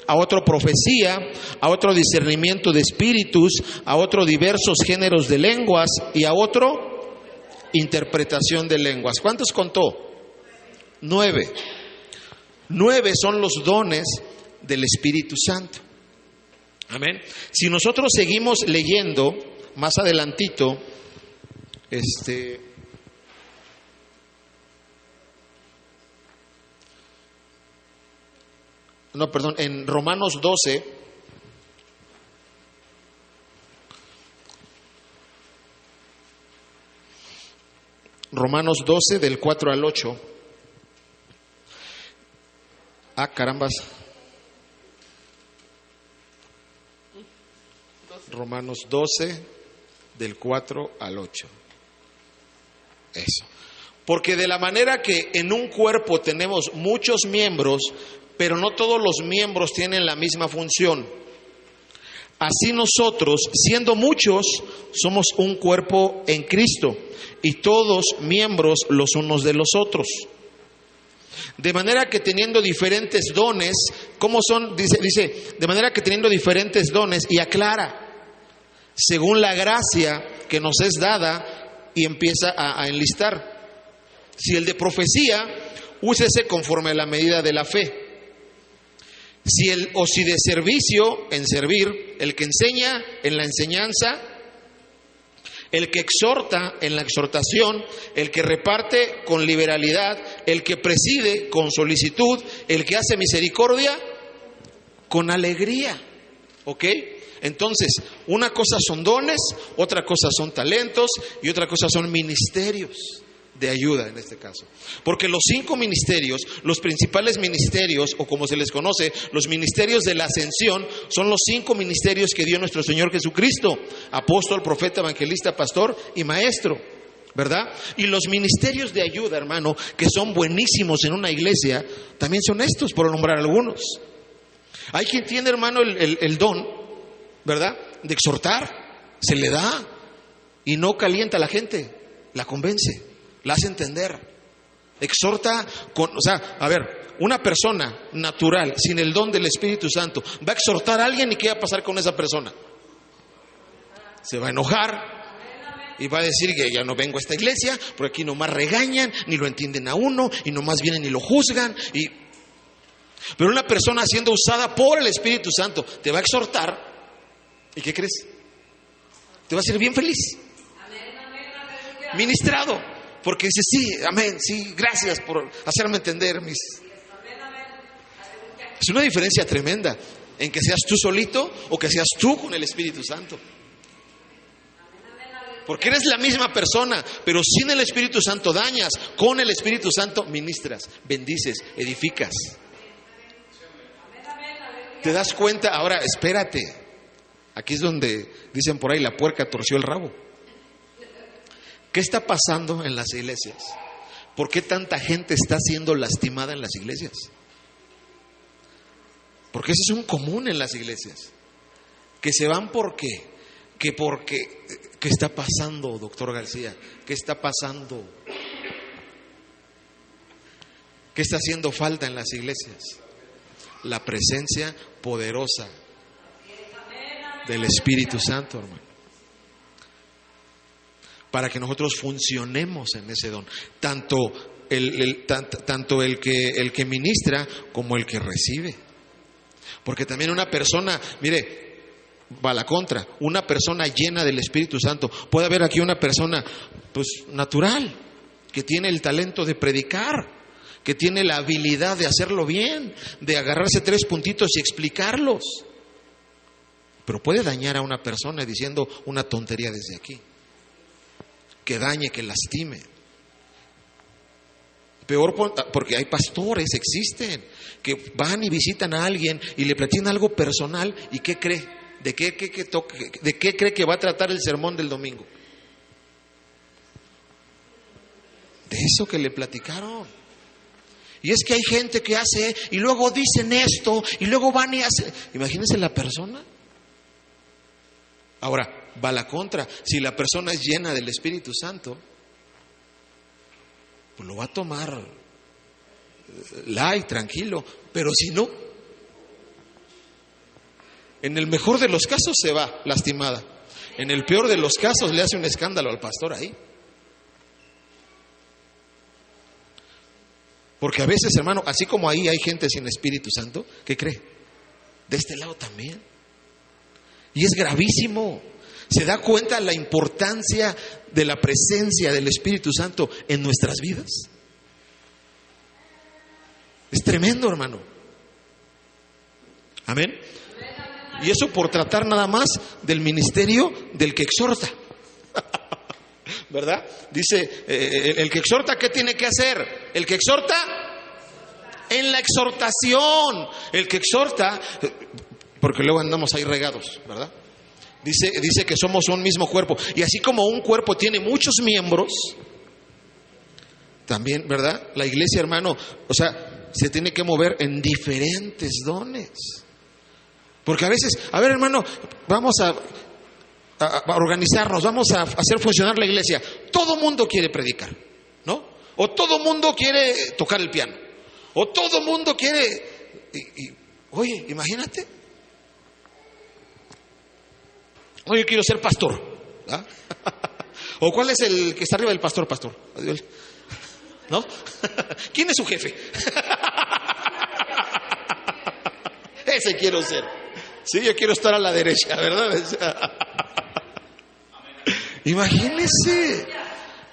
a otro profecía, a otro discernimiento de espíritus, a otro diversos géneros de lenguas y a otro interpretación de lenguas. ¿Cuántos contó? 9. 9 son los dones del Espíritu Santo. Amén. Si nosotros seguimos leyendo más adelantito, en Romanos 12, Romanos 12 del 4 al 8. Ah, carambas. Romanos 12 del 4 al 8. Eso. Porque de la manera que en un cuerpo tenemos muchos miembros, pero no todos los miembros tienen la misma función, así nosotros, siendo muchos, somos un cuerpo en Cristo y todos miembros los unos de los otros. De manera que teniendo diferentes dones, ¿cómo son? Dice, de manera que teniendo diferentes dones, y aclara, según la gracia que nos es dada, y empieza a enlistar. Si el de profecía, úsese conforme a la medida de la fe. Si de servicio, en servir, el que enseña, en la enseñanza, el que exhorta, en la exhortación, el que reparte, con liberalidad, el que preside, con solicitud, el que hace misericordia, con alegría. ¿Ok? Entonces, una cosa son dones, otra cosa son talentos y otra cosa son ministerios de ayuda en este caso. Porque los 5 ministerios, los principales ministerios, o como se les conoce, los ministerios de la ascensión, son los 5 ministerios que dio nuestro Señor Jesucristo: apóstol, profeta, evangelista, pastor y maestro, ¿verdad? Y los ministerios de ayuda, hermano, que son buenísimos en una iglesia, también son estos, por nombrar algunos. Hay quien tiene, hermano, el don, ¿verdad?, de exhortar, se le da y no calienta a la gente, la convence, la hace entender, exhorta una persona natural sin el don del Espíritu Santo va a exhortar a alguien, y ¿qué va a pasar con esa persona? Se va a enojar y va a decir que ya no vengo a esta iglesia porque aquí nomás regañan, ni lo entienden a uno, y nomás vienen y lo juzgan. Pero una persona siendo usada por el Espíritu Santo te va a exhortar, ¿y qué crees? Te va a hacer bien feliz, ministrado, porque dice, sí, amén, sí, gracias por hacerme entender Es una diferencia tremenda en que seas tú solito o que seas tú con el Espíritu Santo. Porque eres la misma persona, pero sin el Espíritu Santo dañas, con el Espíritu Santo ministras, bendices, edificas. ¿Te das cuenta? Ahora, espérate. Aquí es donde dicen por ahí, la puerca torció el rabo. ¿Qué está pasando en las iglesias? ¿Por qué tanta gente está siendo lastimada en las iglesias? Porque eso es un común en las iglesias. Que se van porque, ¿qué está pasando, doctor García? ¿Qué está pasando? ¿Qué está haciendo falta en las iglesias? La presencia poderosa del Espíritu Santo, hermano. Para que nosotros funcionemos en ese don. Tanto el que ministra como el que recibe. Porque también una persona, mire, va a la contra, una persona llena del Espíritu Santo. Puede haber aquí una persona, pues, natural, que tiene el talento de predicar, que tiene la habilidad de hacerlo bien, de agarrarse 3 puntitos y explicarlos. Pero puede dañar a una persona diciendo una tontería desde aquí. Que dañe, que lastime. Peor porque hay pastores, existen, que van y visitan a alguien y le platican algo personal. ¿Y qué cree? ¿De qué cree que va a tratar el sermón del domingo? De eso que le platicaron. Y es que hay gente que hace y luego dicen esto y luego van y hacen. Imagínense la persona. Ahora, va a la contra. Si la persona es llena del Espíritu Santo, pues lo va a tomar light, tranquilo. Pero si no, en el mejor de los casos se va lastimada. En el peor de los casos le hace un escándalo al pastor ahí. Porque a veces, hermano, así como ahí hay gente sin Espíritu Santo, ¿qué cree? De este lado también. Y es gravísimo. ¿Se da cuenta la importancia de la presencia del Espíritu Santo en nuestras vidas? Es tremendo, hermano. Amén. Y eso por tratar nada más del ministerio del que exhorta. ¿Verdad? Dice, el que exhorta, ¿qué tiene que hacer? El que exhorta en la exhortación. El que exhorta, porque luego andamos ahí regados, ¿verdad? Dice que somos un mismo cuerpo. Y así como un cuerpo tiene muchos miembros, también, ¿verdad? La iglesia, hermano, o sea, se tiene que mover en diferentes dones. Porque a veces, a ver, hermano, vamos a organizarnos, vamos a hacer funcionar la iglesia. Todo mundo quiere predicar, ¿no? O todo mundo quiere tocar el piano. O todo mundo quiere... Oye, imagínate. Oye, quiero ser pastor. ¿Ah? ¿O cuál es el que está arriba del pastor? ¿No? ¿Quién es su jefe? Ese quiero ser. Sí, yo quiero estar a la derecha, ¿verdad? Imagínese.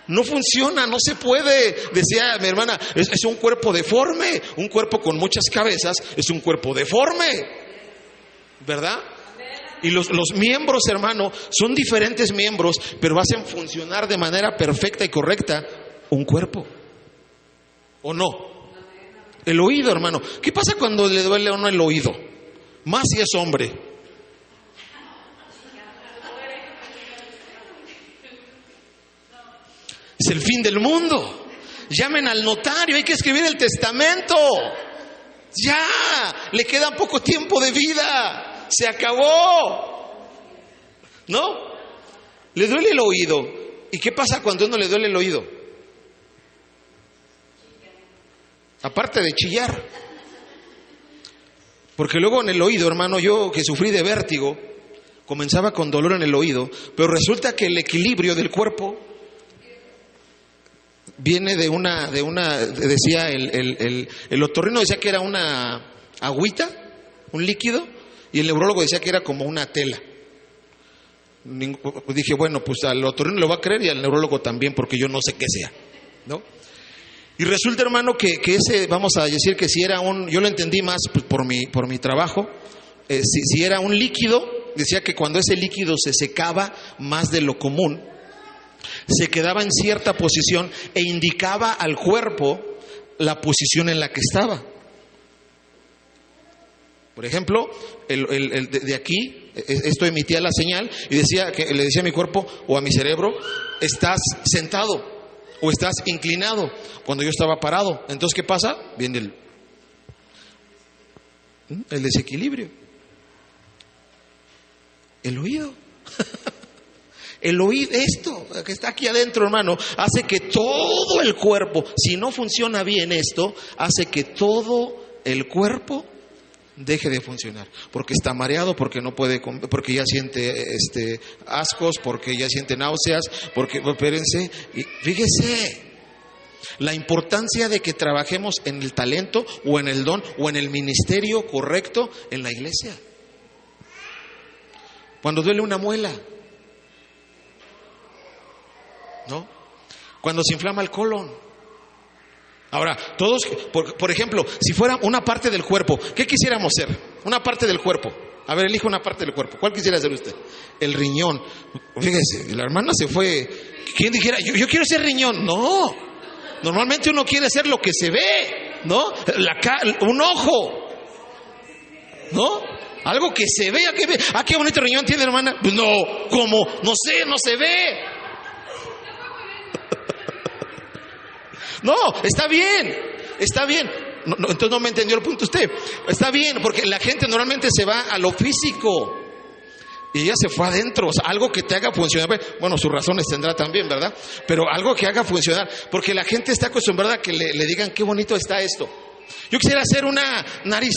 No funciona, no se puede. Decía mi hermana, es un cuerpo deforme. Un cuerpo con muchas cabezas es un cuerpo deforme, ¿verdad? Y los miembros, hermano, son diferentes miembros, pero hacen funcionar de manera perfecta y correcta un cuerpo. ¿O no? El oído, hermano. ¿Qué pasa cuando le duele a uno el oído? Más si es hombre. Es el fin del mundo. Llamen al notario, hay que escribir el testamento. Ya, le queda poco tiempo de vida. Se acabó. ¿No? Le duele el oído. ¿Y qué pasa cuando a uno le duele el oído? Aparte de chillar. Porque luego en el oído, hermano, yo que sufrí de vértigo, comenzaba con dolor en el oído, pero resulta que el equilibrio del cuerpo viene decía el otorrino decía que era una agüita, un líquido, y el neurólogo decía que era como una tela. Dije, bueno, pues al otorrino lo va a creer y al neurólogo también, porque yo no sé qué sea, ¿no? Y resulta, hermano, que ese, vamos a decir que si era yo lo entendí más pues, por mi trabajo, si era un líquido, decía que cuando ese líquido se secaba más de lo común, se quedaba en cierta posición e indicaba al cuerpo la posición en la que estaba. Por ejemplo, el de aquí, esto emitía la señal y le decía a mi cuerpo o a mi cerebro, estás sentado o estás inclinado, cuando yo estaba parado. Entonces, ¿qué pasa? Viene el desequilibrio. El oído. El oído, esto que está aquí adentro, hermano, hace que todo el cuerpo, si no funciona bien esto, hace que todo el cuerpo deje de funcionar, porque está mareado, porque no puede, porque ya siente ascos, porque ya siente náuseas, porque, espérense, y fíjese la importancia de que trabajemos en el talento o en el don o en el ministerio correcto en la iglesia. Cuando duele una muela, ¿no? Cuando se inflama el colon. Ahora, todos, por ejemplo, si fuera una parte del cuerpo, ¿qué quisiéramos ser? Una parte del cuerpo. A ver, elija una parte del cuerpo. ¿Cuál quisiera ser usted? El riñón. Fíjese, la hermana se fue. ¿Quién dijera, yo quiero ser riñón? No. Normalmente uno quiere ser lo que se ve, ¿no? Un ojo, ¿no? Algo que se vea, que ve. Ah, qué bonito riñón tiene, hermana. No, ¿cómo? No sé, no se ve. No, está bien, está bien. No, entonces no me entendió el punto usted. Está bien, porque la gente normalmente se va a lo físico y ella se fue adentro. O sea, algo que te haga funcionar. Bueno, sus razones tendrá también, ¿verdad? Pero algo que haga funcionar, porque la gente está acostumbrada a que le digan qué bonito está esto. Yo quisiera hacer una nariz,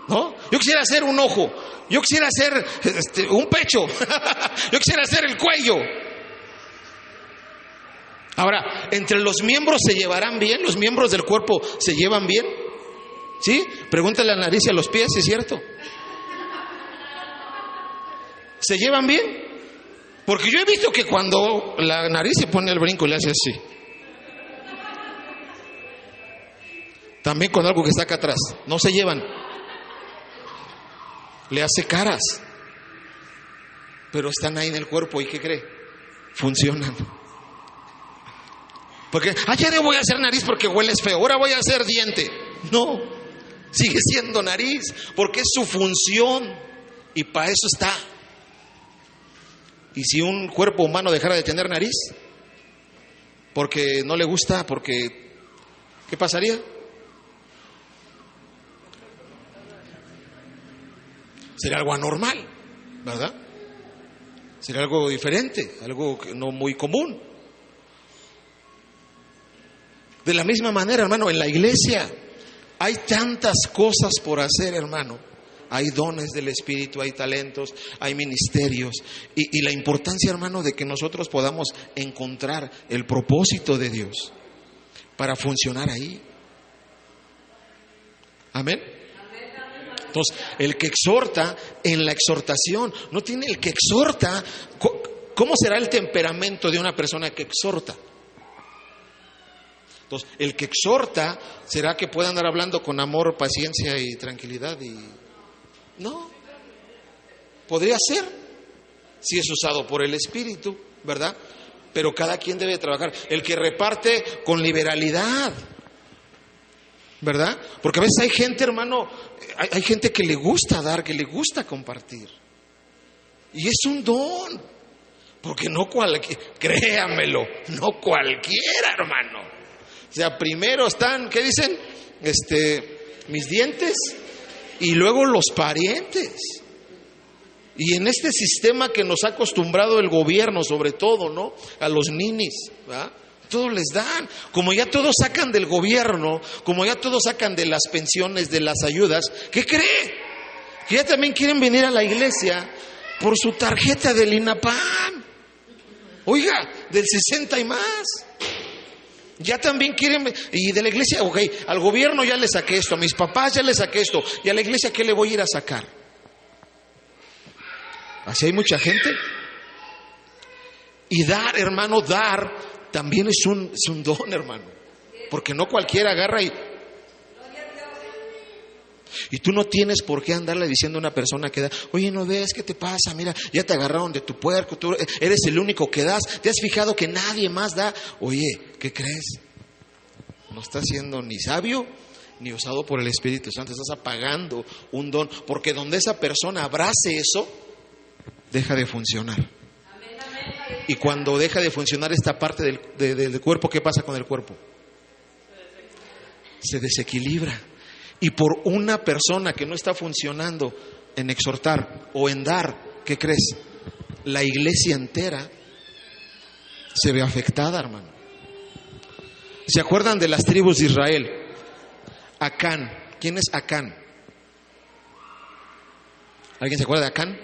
¿no? Yo quisiera hacer un ojo. Yo quisiera hacer un pecho. Yo quisiera hacer el cuello. Ahora, ¿entre los miembros se llevarán bien? ¿Los miembros del cuerpo se llevan bien? ¿Sí? Pregúntale a la nariz y a los pies, ¿es cierto? ¿Se llevan bien? Porque yo he visto que cuando la nariz se pone el brinco y le hace así. También con algo que está acá atrás. No se llevan. Le hace caras. Pero están ahí en el cuerpo, ¿y qué cree? Funcionan. Porque, ya no voy a hacer nariz porque hueles feo, ahora voy a hacer diente. No, sigue siendo nariz, porque es su función y para eso está. Y si un cuerpo humano dejara de tener nariz, porque no le gusta, ¿qué pasaría? Sería algo anormal, ¿verdad? Sería algo diferente, algo no muy común. De la misma manera, hermano, en la iglesia hay tantas cosas por hacer, hermano. Hay dones del Espíritu, hay talentos, hay ministerios. Y la importancia, hermano, de que nosotros podamos encontrar el propósito de Dios para funcionar ahí. Amén. Entonces, el que exhorta en la exhortación, no tiene el que exhorta. ¿Cómo será el temperamento de una persona que exhorta? Entonces, el que exhorta, ¿será que puede andar hablando con amor, paciencia y tranquilidad? No, podría ser, si es usado por el Espíritu, ¿verdad? Pero cada quien debe trabajar. El que reparte con liberalidad, ¿verdad? Porque a veces hay gente, hermano, hay gente que le gusta dar, que le gusta compartir. Y es un don, porque no cualquiera, créamelo, no cualquiera, hermano. O sea, primero están, ¿qué dicen? Mis dientes y luego los parientes. Y en este sistema que nos ha acostumbrado el gobierno, sobre todo, ¿no? A los ninis, ¿verdad? Todos les dan. Como ya todos sacan del gobierno, como ya todos sacan de las pensiones, de las ayudas, ¿qué cree? Que ya también quieren venir a la iglesia por su tarjeta del INAPAM. Oiga, del 60 y más. Ya también quieren, y de la iglesia, ok, al gobierno ya le saqué esto, a mis papás ya le saqué esto, y a la iglesia, ¿qué le voy a ir a sacar? Así hay mucha gente. Y dar, hermano, dar también es un don, hermano, porque no cualquiera agarra y tú no tienes por qué andarle diciendo a una persona que da, oye, no ves, ¿qué te pasa? Mira, ya te agarraron de tu puerco, tú eres el único que das, ¿te has fijado que nadie más da? Oye, ¿qué crees? No está siendo ni sabio ni usado por el Espíritu Santo. Estás apagando un don, porque donde esa persona abrace eso, deja de funcionar. Y cuando deja de funcionar esta parte del cuerpo, ¿qué pasa con el cuerpo? Se desequilibra. Y por una persona que no está funcionando en exhortar o en dar, ¿qué crees? La iglesia entera se ve afectada, hermano. ¿Se acuerdan de las tribus de Israel? Acán. ¿Quién es Acán? ¿Alguien se acuerda de Acán?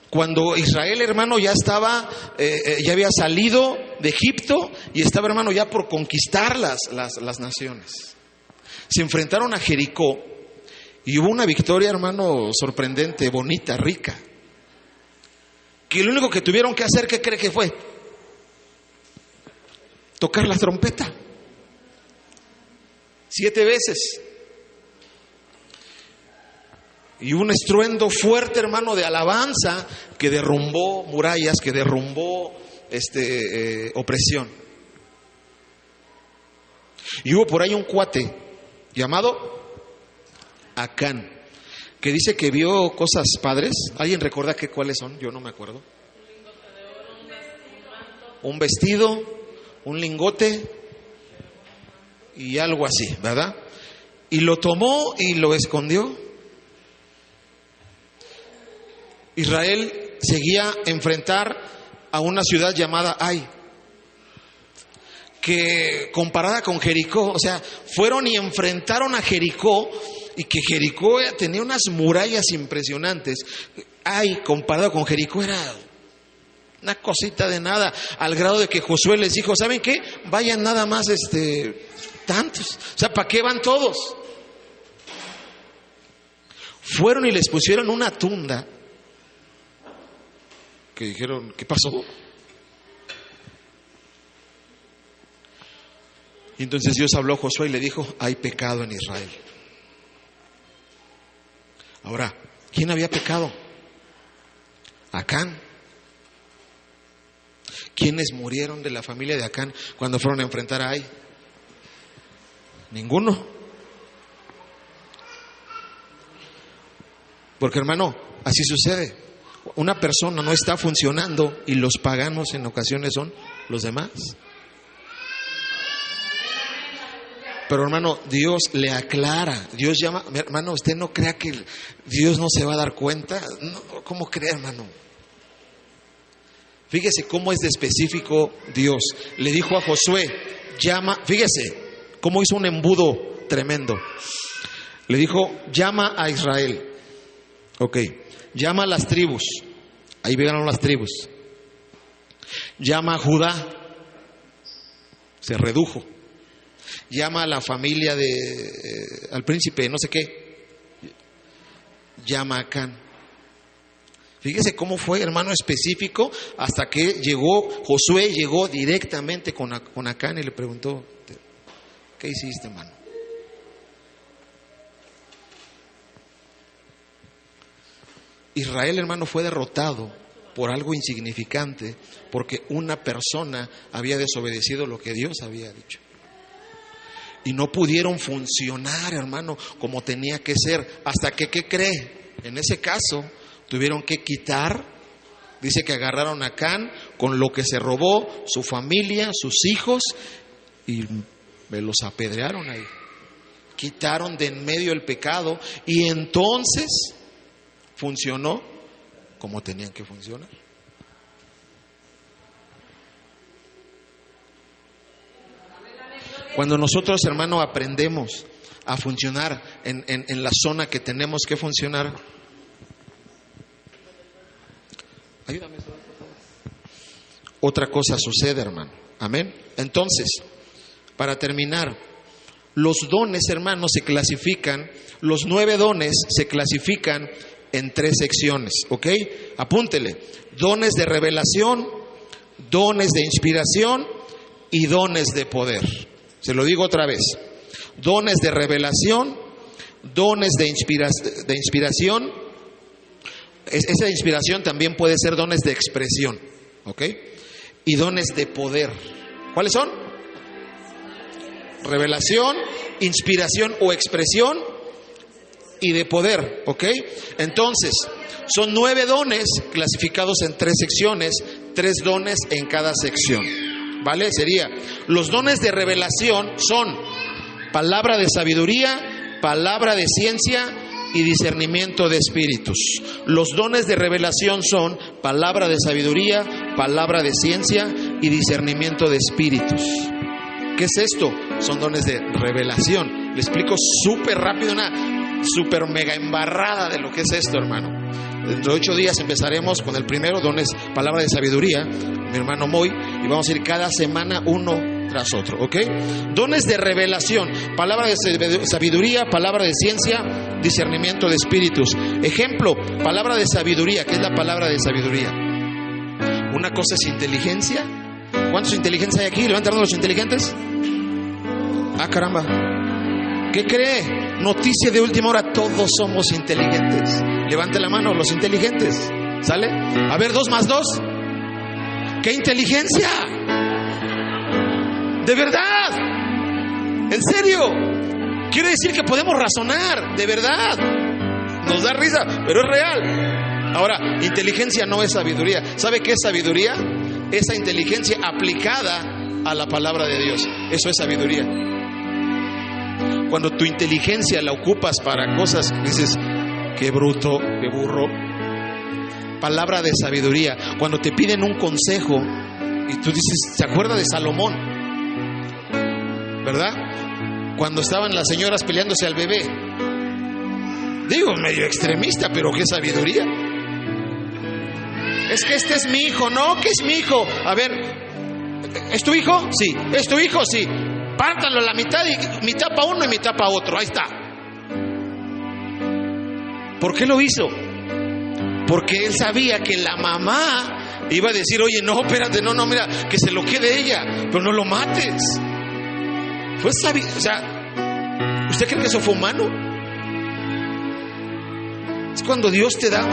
Cuando Israel, hermano, ya estaba, ya había salido de Egipto y estaba, hermano, ya por conquistar las naciones. Se enfrentaron a Jericó y hubo una victoria, hermano, sorprendente, bonita, rica. Que lo único que tuvieron que hacer, ¿qué cree que fue? Tocar la trompeta 7 veces. Y un estruendo fuerte, hermano, de alabanza que derrumbó murallas, que derrumbó opresión. Y hubo por ahí un cuate llamado Acán, que dice que vio cosas padres. ¿Alguien recuerda cuáles son? Yo no me acuerdo. Un vestido, un lingote y algo así, ¿verdad? Y lo tomó y lo escondió. Israel seguía a enfrentar a una ciudad llamada Ai, que comparada con Jericó, o sea, fueron y enfrentaron a Jericó, y que Jericó tenía unas murallas impresionantes. Ai, comparado con Jericó, era una cosita de nada, al grado de que Josué les dijo, ¿saben qué? Vayan nada más tantos, o sea, ¿para qué van todos? Fueron y les pusieron una tunda, que dijeron, ¿qué pasó? Y entonces Dios habló a Josué y le dijo, hay pecado en Israel. Ahora, ¿quién había pecado? Acán. ¿Quiénes murieron de la familia de Acán cuando fueron a enfrentar a Ai? Ninguno. Porque, hermano, así sucede. Una persona no está funcionando y los paganos en ocasiones son los demás. Pero, hermano, Dios le aclara, Dios llama. Hermano, usted no crea que Dios no se va a dar cuenta. No, ¿cómo cree, hermano? Fíjese cómo es de específico Dios. Le dijo a Josué, llama, fíjese cómo hizo un embudo tremendo. Le dijo, llama a Israel. Ok, llama a las tribus. Ahí llegaron las tribus. Llama a Judá. Se redujo. Llama a la familia al príncipe, no sé qué. Llama a Acán. Fíjese cómo fue, hermano, específico, hasta que Josué llegó directamente con Acán y le preguntó, ¿qué hiciste, hermano? Israel, hermano, fue derrotado por algo insignificante, porque una persona había desobedecido lo que Dios había dicho. Y no pudieron funcionar, hermano, como tenía que ser, hasta que, ¿qué cree? En ese caso, tuvieron que quitar, dice que agarraron a Acán con lo que se robó, su familia, sus hijos, y me los apedrearon ahí. Quitaron de en medio el pecado, y entonces funcionó como tenían que funcionar. Cuando nosotros, hermano, aprendemos a funcionar en la zona que tenemos que funcionar, ayúdame, por favor. Otra cosa sucede, hermano. Amén. Entonces, para terminar, los dones, hermanos, se clasifican, los 9 dones se clasifican en 3 secciones, ¿ok? Apúntele: dones de revelación, dones de inspiración y dones de poder. Se lo digo otra vez: dones de revelación, dones de inspiración. Esa inspiración también puede ser dones de expresión, ¿ok? Y dones de poder. ¿Cuáles son? revelación, inspiración o expresión y de poder, ¿ok? Entonces, son 9 dones clasificados en 3 secciones, 3 dones en cada sección, ¿vale? Sería, los dones de revelación son palabra de sabiduría, palabra de ciencia y discernimiento de espíritus. Los dones de revelación son palabra de sabiduría, palabra de ciencia y discernimiento de espíritus. ¿Qué es esto? Son dones de revelación. Le explico súper rápido, una súper mega embarrada de lo que es esto, hermano. Dentro de 8 días empezaremos con el primero, dones, palabra de sabiduría, mi hermano Moy, y vamos a ir cada semana uno tras otro, ¿ok? Dones de revelación, palabra de sabiduría, palabra de ciencia, discernimiento de espíritus. Ejemplo, palabra de sabiduría. ¿Qué es la palabra de sabiduría? Una cosa es inteligencia. ¿Cuántos inteligencia hay aquí? Levanten los inteligentes. Ah, caramba. ¿Qué cree? Noticia de última hora, todos somos inteligentes. Levante la mano, los inteligentes. ¿Sale? A ver, 2 más 2. ¿Qué inteligencia? De verdad, en serio, quiere decir que podemos razonar, de verdad. Nos da risa, pero es real. Ahora, inteligencia no es sabiduría. ¿Sabe qué es sabiduría? Esa inteligencia aplicada a la palabra de Dios. Eso es sabiduría. Cuando tu inteligencia la ocupas para cosas, dices, qué bruto, qué burro. Palabra de sabiduría. Cuando te piden un consejo y tú dices, ¿se acuerda de Salomón? ¿Verdad? Cuando estaban las señoras peleándose al bebé. Digo, medio extremista, pero qué sabiduría. Es que este es mi hijo, ¿no? ¿Qué es mi hijo? A ver, ¿es tu hijo? Sí. ¿Es tu hijo? Sí. Pártanlo a la mitad y mitad para uno y mitad para otro. Ahí está. ¿Por qué lo hizo? Porque él sabía que la mamá iba a decir, oye, no, espérate, no, mira, que se lo quede ella, pero no lo mates. Pues sabía, o sea, ¿usted cree que eso fue humano? Es cuando Dios te da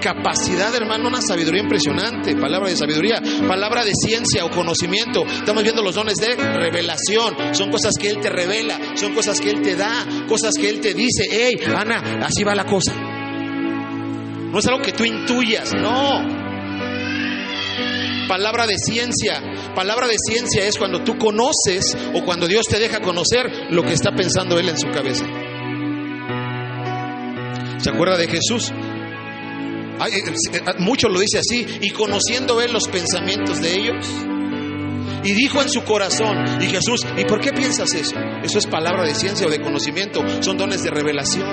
capacidad, hermano, una sabiduría impresionante. Palabra de sabiduría, palabra de ciencia o conocimiento. Estamos viendo los dones de revelación. Son cosas que Él te revela, son cosas que Él te da, cosas que Él te dice. Hey, Ana, así va la cosa. No es algo que tú intuyas, no. Palabra de ciencia. Palabra de ciencia es cuando tú conoces o cuando Dios te deja conocer lo que está pensando Él en su cabeza. ¿Se acuerda de Jesús? Mucho lo dice así, y conociendo Él los pensamientos de ellos, y dijo en su corazón, y Jesús, ¿y por qué piensas eso? Eso es palabra de ciencia o de conocimiento, son dones de revelación.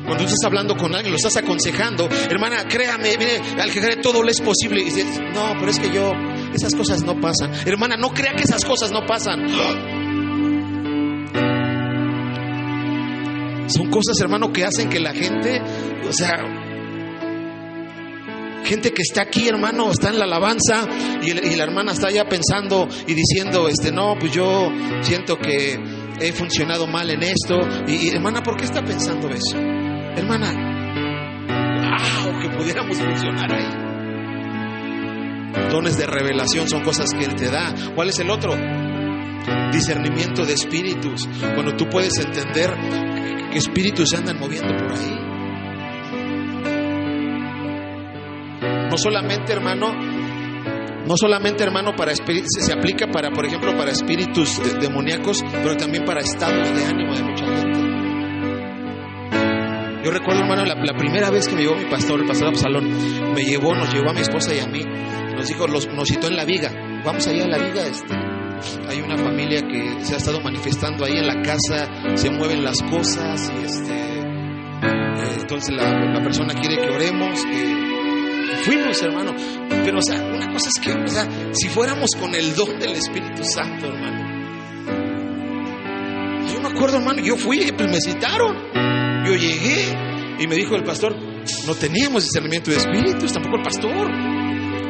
Cuando tú estás hablando con alguien, lo estás aconsejando, hermana, créame, mire, al que cree todo le es posible. Y dices, no, pero es que esas cosas no pasan. Hermana, no crea que esas cosas no pasan. Son cosas, hermano, que hacen que la gente, o sea, gente que está aquí, hermano, está en la alabanza y la hermana está ya pensando y diciendo, no, pues yo siento que he funcionado mal en esto. Y hermana, ¿por qué está pensando eso? Hermana, que pudiéramos funcionar ahí. Dones de revelación son cosas que Él te da. ¿Cuál es el otro? Discernimiento de espíritus. Cuando tú puedes entender que espíritus se andan moviendo por ahí. No solamente, hermano, para se aplica para, por ejemplo, para espíritus demoníacos, pero también para estados de ánimo de mucha gente. Yo recuerdo, hermano, la primera vez que me llevó mi pastor, el pastor Absalón, nos llevó a mi esposa y a mí. Nos dijo, nos citó en La Viga. Vamos allá a La Viga, hay una familia que se ha estado manifestando ahí en la casa, se mueven las cosas y entonces la persona quiere que oremos, que fuimos, hermano. Pero, o sea, una cosa es que, o sea, si fuéramos con el don del Espíritu Santo, hermano. Yo me acuerdo, hermano, yo fui, pues me citaron. Yo llegué y me dijo el pastor, no teníamos discernimiento de espíritus, tampoco el pastor.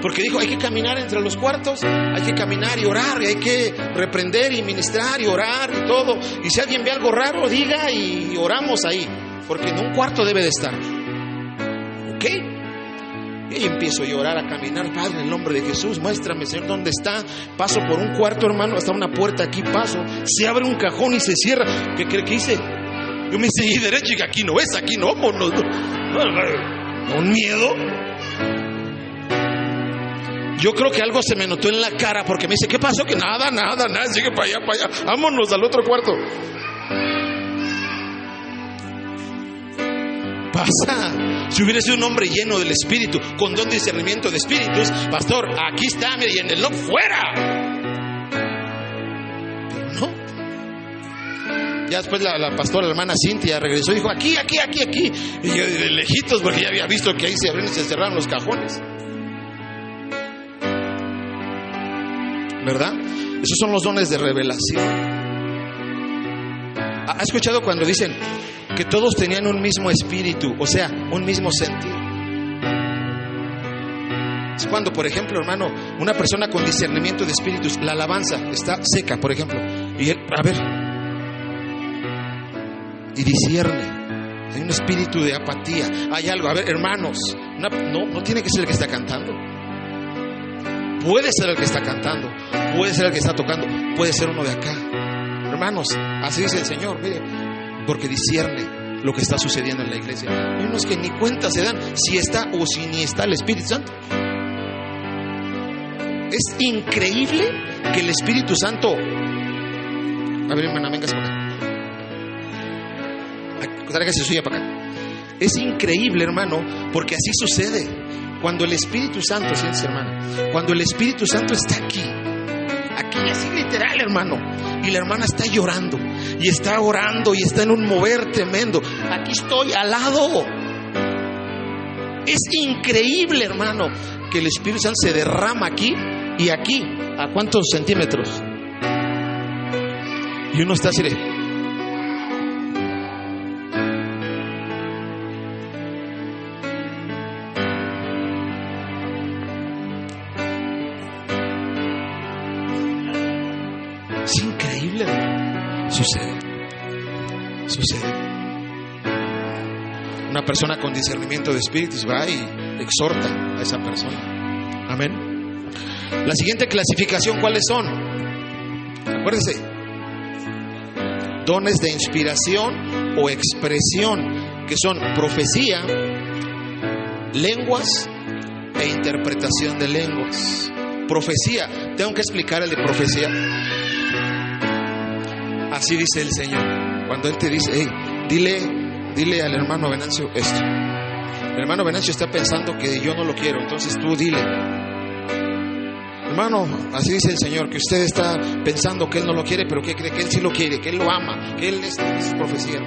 Porque dijo, hay que caminar entre los cuartos, hay que caminar y orar, y hay que reprender y ministrar y orar y todo. Y si alguien ve algo raro, diga y oramos ahí, porque en un cuarto debe de estar. ¿Ok? Y empiezo a llorar, a caminar. Padre, en el nombre de Jesús, muéstrame, Señor, dónde está. Paso por un cuarto, hermano, hasta una puerta aquí paso. Se abre un cajón y se cierra. ¿Qué cree que hice? Yo me seguí derecho y aquí no es, aquí no, vámonos. Un miedo. Yo creo que algo se me notó en la cara porque me dice, ¿qué pasó? Que nada, sigue para allá, vámonos al otro cuarto. Pasa. Si hubiera sido un hombre lleno del Espíritu, con don de discernimiento de espíritus, pastor, aquí está, mire, y en el no, fuera. Pero no. Ya después la pastora, la hermana Cintia, regresó y dijo, aquí. Y yo de lejitos, porque ya había visto que ahí se abrían y se cerraron los cajones. ¿Verdad? Esos son los dones de revelación. ¿Ha escuchado cuando dicen que todos tenían un mismo espíritu? O sea, un mismo sentir. Es cuando, por ejemplo, hermano, una persona con discernimiento de espíritus, la alabanza está seca, por ejemplo, y él, a ver, y discierne. Hay un espíritu de apatía. Hay algo, a ver, hermanos, no tiene que ser el que está cantando. Puede ser el que está cantando, puede ser el que está tocando, puede ser uno de acá. Hermanos, así dice el Señor, mire, porque discierne lo que está sucediendo en la iglesia. Hay unos que ni cuenta se dan si está o si ni está el Espíritu Santo. Es increíble que el Espíritu Santo... A ver, hermana, venga para acá. Tráigase suya para acá. Es increíble, hermano, porque así sucede. Cuando el Espíritu Santo, siéntese, hermana, cuando el Espíritu Santo está aquí, así literal, hermano, y la hermana está llorando y está orando y está en un mover tremendo, aquí estoy al lado. Es increíble, hermano, que el Espíritu Santo se derrama aquí y aquí. ¿A cuántos centímetros? Y uno está así de... Es increíble, hermano. Sucede. Una persona con discernimiento de espíritus va y exhorta a esa persona. Amén. La siguiente clasificación, ¿cuáles son? Acuérdense. Dones de inspiración o expresión, que son profecía, lenguas e interpretación de lenguas. Profecía, tengo que explicar el de profecía. Así dice el Señor. Cuando Él te dice, hey, dile al hermano Venancio esto. El hermano Venancio está pensando que yo no lo quiero, entonces tú dile. Hermano, así dice el Señor, que usted está pensando que Él no lo quiere, pero que cree que Él sí lo quiere, que Él lo ama, que Él es profecía.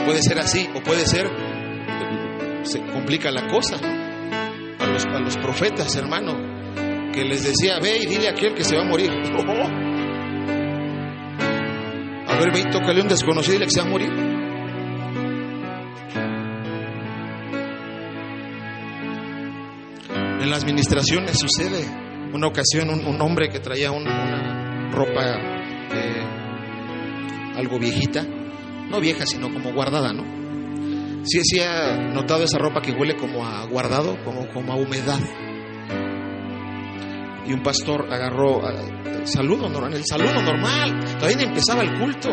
Puede ser así, o puede ser, se complica la cosa, ¿no? A los profetas, hermano, que les decía, ve y dile a aquel que se va a morir. A ver, ve y tócale a un desconocido y dile que se va a morir. En las administraciones sucede. Una ocasión un hombre que traía una ropa algo viejita, no vieja sino como guardada, ¿no? Sí ha notado esa ropa que huele como a guardado, como a humedad. Y un pastor agarró el saludo normal, todavía no empezaba el culto.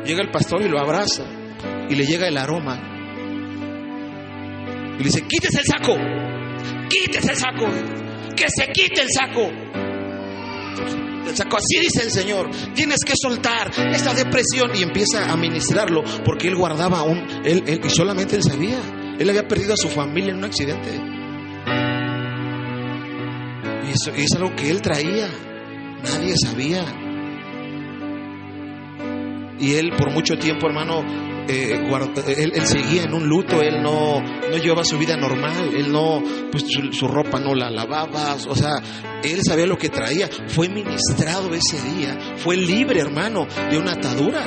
Llega el pastor y lo abraza y le llega el aroma y le dice, quítese el saco, que se quite el saco. Así dice el Señor, tienes que soltar esta depresión. Y empieza a ministrarlo, porque él guardaba él y solamente él sabía. Él había perdido a su familia en un accidente, y eso es algo que él traía, nadie sabía. Y él por mucho tiempo, hermano, él seguía en un luto. Él no llevaba su vida normal. Él no, pues su ropa no la lavaba. O sea, él sabía lo que traía. Fue ministrado ese día. Fue libre, hermano, de una atadura.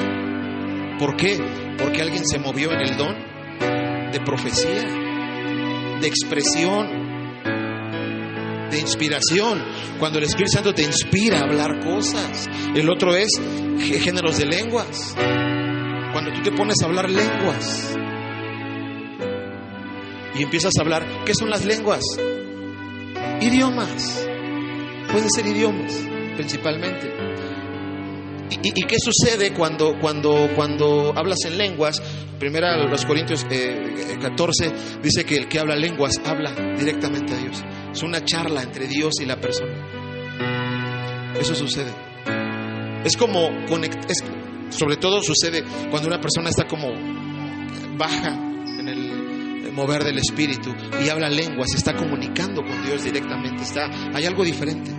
¿Por qué? Porque alguien se movió en el don de profecía, de expresión, de inspiración. Cuando el Espíritu Santo te inspira a hablar cosas. El otro es géneros de lenguas. Cuando tú te pones a hablar lenguas, y y empiezas a hablar. ¿Qué son las lenguas? Idiomas. Pueden ser idiomas, principalmente. ¿Y qué sucede cuando hablas en lenguas? Primera los Corintios 14 dice que el que habla lenguas habla directamente a Dios. Es una charla entre Dios y la persona. Eso sucede. Es como sobre todo sucede cuando una persona está como baja en el mover del espíritu y habla lenguas, se está comunicando con Dios directamente. Hay algo diferente,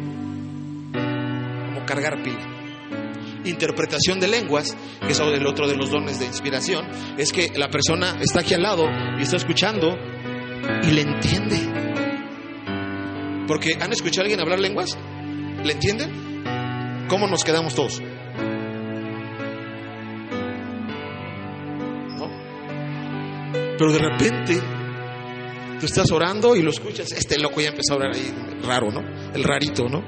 como cargar pila. Interpretación de lenguas, que es el otro de los dones de inspiración, es que la persona está aquí al lado y está escuchando y le entiende. Porque ¿han escuchado a alguien hablar lenguas? ¿Le entienden? ¿Cómo nos quedamos todos? ¿No? Pero de repente tú estás orando y lo escuchas. Este loco ya empezó a orar ahí, raro, ¿no? El rarito, ¿no?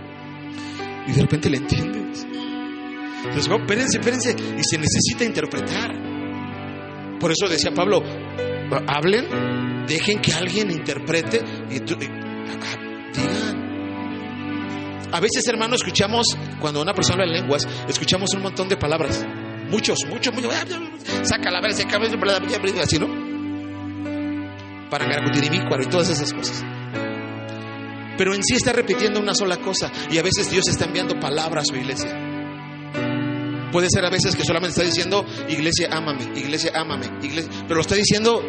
Y de repente le entiendes. Entonces, espérense, y se necesita interpretar. Por eso decía Pablo, hablen, dejen que alguien interprete y digan. A veces, hermano, escuchamos, cuando una persona habla en lenguas, escuchamos un montón de palabras, muchos, saca la verga, así, ¿no? Parangaracutirimícuaro y todas esas cosas. Pero en sí está repitiendo una sola cosa, y a veces Dios está enviando palabras a su iglesia. Puede ser a veces que solamente está diciendo, iglesia, ámame, iglesia, pero lo está diciendo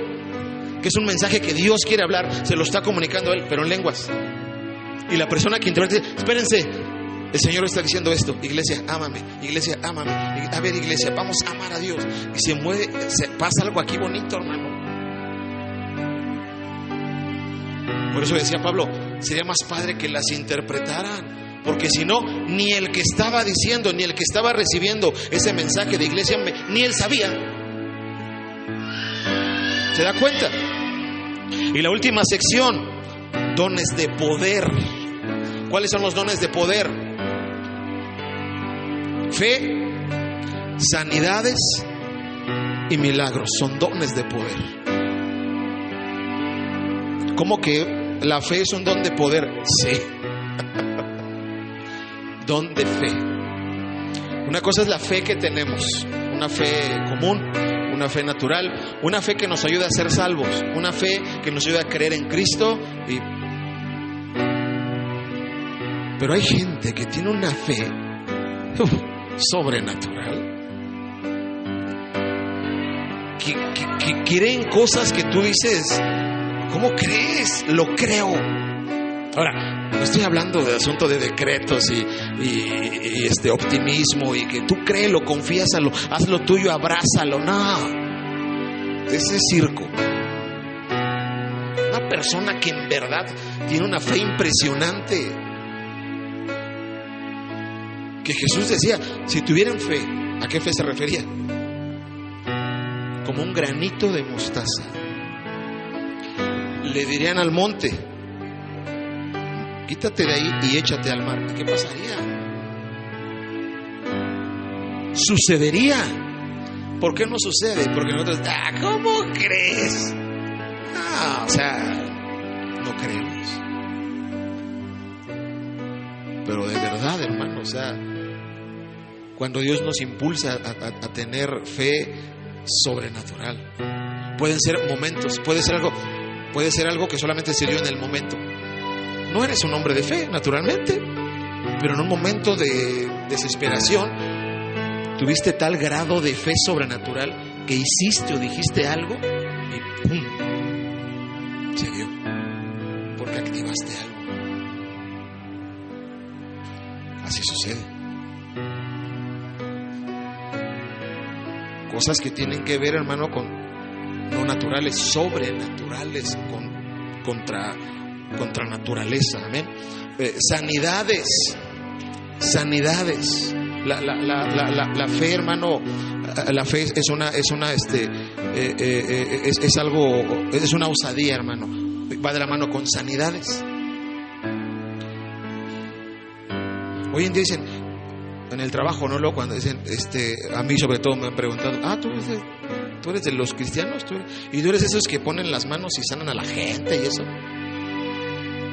que es un mensaje que Dios quiere hablar, se lo está comunicando a él, pero en lenguas. Y la persona que interpreta dice, espérense, el Señor está diciendo esto, iglesia, ámame, a ver, iglesia, vamos a amar a Dios. Y se mueve, pasa algo aquí bonito, hermano. Por eso decía Pablo, sería más padre que las interpretaran. Porque si no, ni el que estaba diciendo, ni el que estaba recibiendo ese mensaje de iglesia, ni él sabía. ¿Se da cuenta? Y la última sección, dones de poder. ¿Cuáles son los dones de poder? Fe, sanidades y milagros. Son dones de poder. ¿Cómo que la fe es un don de poder? Sí. Don de fe. Una cosa es la fe que tenemos, una fe común, una fe natural, una fe que nos ayuda a ser salvos, una fe que nos ayuda a creer en Cristo. Pero hay gente que tiene una fe sobrenatural, que creen cosas que tú dices, ¿cómo crees? Lo creo. Ahora, no estoy hablando de asunto de decretos y optimismo y que tú créelo, confíasalo, hazlo tuyo, abrázalo. No, ese es circo. Una persona que en verdad tiene una fe impresionante, que Jesús decía, si tuvieran fe, ¿a qué fe se refería? Como un granito de mostaza. Le dirían al monte, quítate de ahí y échate al mar. ¿Qué pasaría? Sucedería. ¿Por qué no sucede? Porque nosotros, ¿cómo crees? O sea, no creemos. Pero de verdad, hermano, o sea, cuando Dios nos impulsa a tener fe sobrenatural, pueden ser momentos, puede ser algo que solamente se dio en el momento. No eres un hombre de fe, naturalmente, pero en un momento de desesperación tuviste tal grado de fe sobrenatural que hiciste o dijiste algo y ¡pum! Se dio, porque activaste algo. Así sucede. Cosas que tienen que ver, hermano, con no naturales, sobrenaturales, contra naturaleza, amén. Sanidades. La fe, hermano, la fe es algo, es una osadía, hermano. Va de la mano con sanidades. Hoy en día dicen en el trabajo, ¿no? Luego cuando dicen, a mí sobre todo me han preguntado, tú eres de los cristianos, y tú eres esos que ponen las manos y sanan a la gente y eso.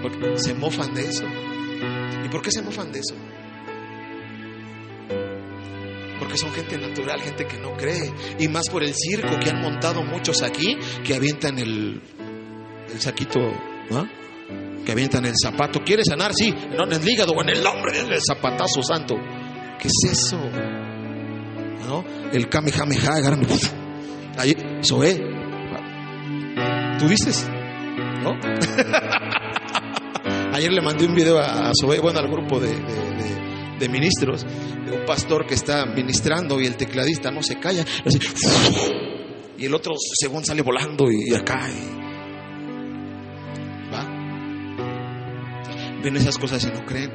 Porque se mofan de eso. ¿Y por qué se mofan de eso? Porque son gente natural, gente que no cree. Y más por el circo que han montado muchos aquí, que avientan el saquito, ¿no? Que avientan el zapato. ¿Quieres sanar? Sí, no en el hígado o en el nombre del zapatazo santo. ¿Qué es eso? ¿No? El kamehameha, agarran. Ahí, Zoé. ¿Tú dices? ¿No? Ayer le mandé un video a Zoé, bueno, al grupo de ministros, de un pastor que está ministrando y el tecladista no se calla, así, y el otro según sale volando y acá. ¿Va? Ven esas cosas y no creen.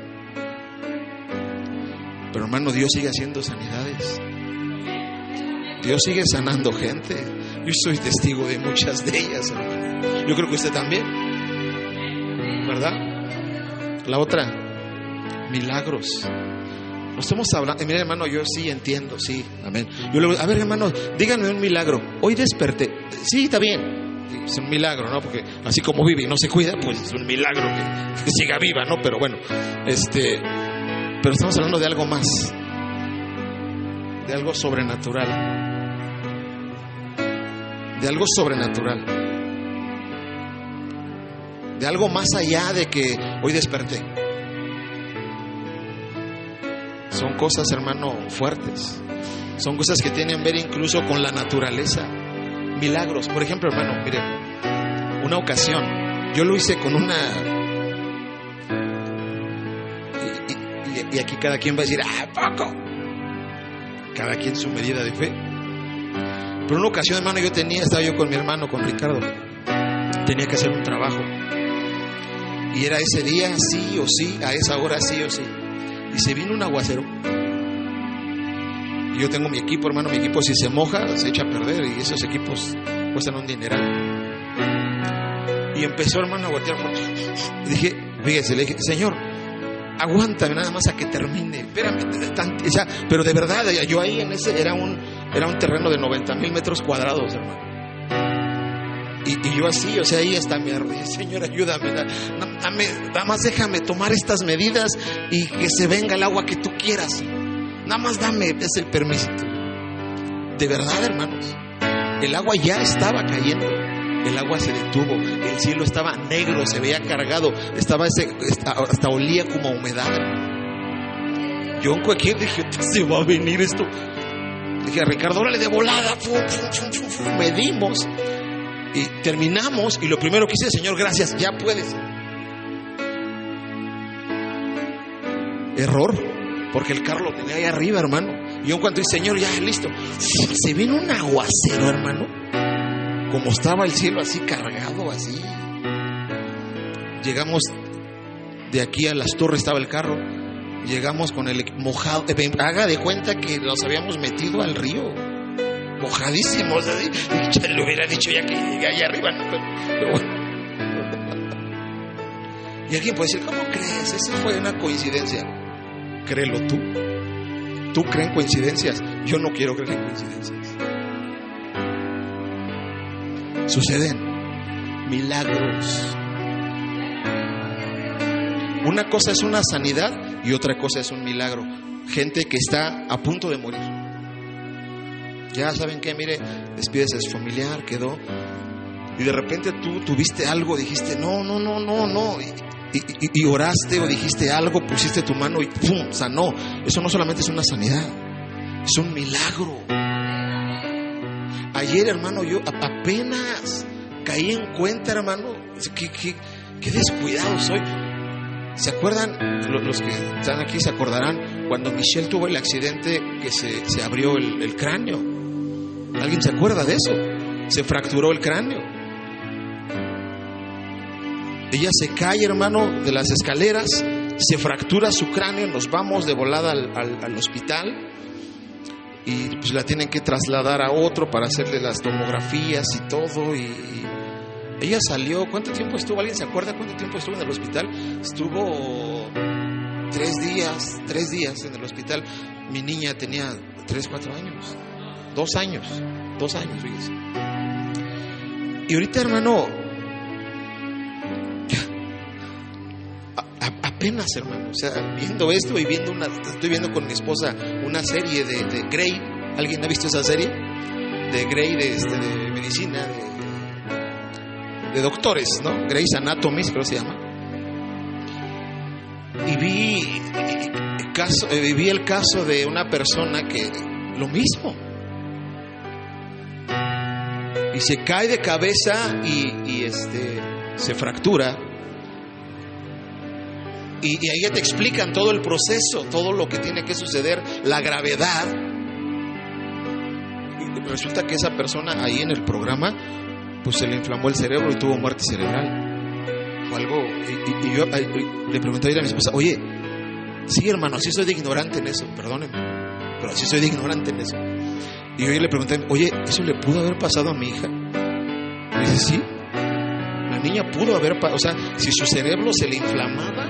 Pero hermano, Dios sigue haciendo sanidades. Dios sigue sanando gente. Yo soy testigo de muchas de ellas, hermano. Yo creo que usted también, ¿verdad? La otra, milagros. No estamos hablando, mira hermano, yo sí entiendo, sí, amén. Yo le digo, a ver hermano, díganme un milagro. Hoy desperté. Sí, está bien, es un milagro, ¿no? Porque así como vive y no se cuida, pues es un milagro que siga viva, ¿no? Pero bueno, pero estamos hablando de algo más, de algo sobrenatural, de algo sobrenatural, de algo más allá de que hoy desperté. Son cosas, hermano, fuertes. Son cosas que tienen que ver incluso con la naturaleza. Milagros. Por ejemplo, hermano, mire, una ocasión, yo lo hice con una... Y aquí cada quien va a decir, ¡ah, poco! Cada quien su medida de fe. Pero una ocasión, hermano, estaba yo con mi hermano, con Ricardo. Tenía que hacer un trabajo. Y era ese día, sí o sí, a esa hora, sí o sí. Y se vino un aguacero. Y yo tengo mi equipo, hermano. Mi equipo, si se moja, se echa a perder. Y esos equipos cuestan un dineral. Y empezó, hermano, a gotear. Y dije, fíjese, le dije, Señor, aguántame nada más a que termine. Espérame, pero de verdad, yo ahí en ese era un terreno de 90,000 metros cuadrados, hermano. Y yo así, o sea, ahí está mi arroyo. Señor, ayúdame, nada más déjame tomar estas medidas y que se venga el agua que tú quieras. Nada más dame ese permiso. De verdad, hermanos, el agua ya estaba cayendo. El agua se detuvo, el cielo estaba negro, se veía cargado, hasta olía como a humedad. Yo en cualquier dije, se va a venir esto. Dije a Ricardo, órale de volada. Medimos y terminamos. Y lo primero que hice, Señor, gracias, ya puedes. Error, porque el carro lo tenía ahí arriba, hermano. Y yo en cuanto dije, Señor, ya listo, se vino un aguacero, hermano. Como estaba el cielo así cargado, así. Llegamos de aquí a las Torres, estaba el carro. Llegamos con el mojado. Haga de cuenta que nos habíamos metido al río. Mojadísimos. Así. Ya le hubiera dicho ya que llegué allá arriba, ¿no? Pero bueno. Y alguien puede decir, ¿cómo crees? Esa fue una coincidencia. Créelo tú. ¿Tú crees en coincidencias? Yo no quiero creer en coincidencias. Suceden milagros. Una cosa es una sanidad y otra cosa es un milagro. Gente que está a punto de morir. Ya saben qué, mire, despides a su familiar, quedó. Y de repente tú tuviste algo, dijiste no. Y oraste o dijiste algo, pusiste tu mano y ¡pum! Sanó. Eso no solamente es una sanidad, es un milagro. Ayer, hermano, yo apenas caí en cuenta, hermano, qué descuidado soy. ¿Se acuerdan? Los que están aquí se acordarán cuando Michelle tuvo el accidente que se abrió el cráneo. ¿Alguien se acuerda de eso? Se fracturó el cráneo. Ella se cae, hermano, de las escaleras, se fractura su cráneo, nos vamos de volada al hospital. Y pues la tienen que trasladar a otro para hacerle las tomografías y todo. Y ella salió. ¿Cuánto tiempo estuvo? ¿Alguien se acuerda cuánto tiempo estuvo en el hospital? Estuvo 3 días en el hospital. Mi niña tenía 3, 4 años. 2 años, fíjese. Y ahorita, hermano, apenas, hermano, o sea, viendo esto y estoy viendo con mi esposa una serie de Grey. ¿Alguien ha visto esa serie? De Grey, de medicina, de doctores, ¿no? Grey's Anatomy, creo que se llama. Y vi el caso de una persona que lo mismo, y se cae de cabeza y se fractura, y ahí ya te explican todo el proceso, todo lo que tiene que suceder, la gravedad. Y resulta que esa persona ahí en el programa, pues se le inflamó el cerebro y tuvo muerte cerebral o algo. Y yo le pregunté a mi esposa: oye, sí, hermano, así soy de ignorante en eso, perdónenme, pero así soy de ignorante en eso. Y yo le pregunté: oye, ¿eso le pudo haber pasado a mi hija? Me dice: sí, la niña pudo haber pasado. O sea, si su cerebro se le inflamaba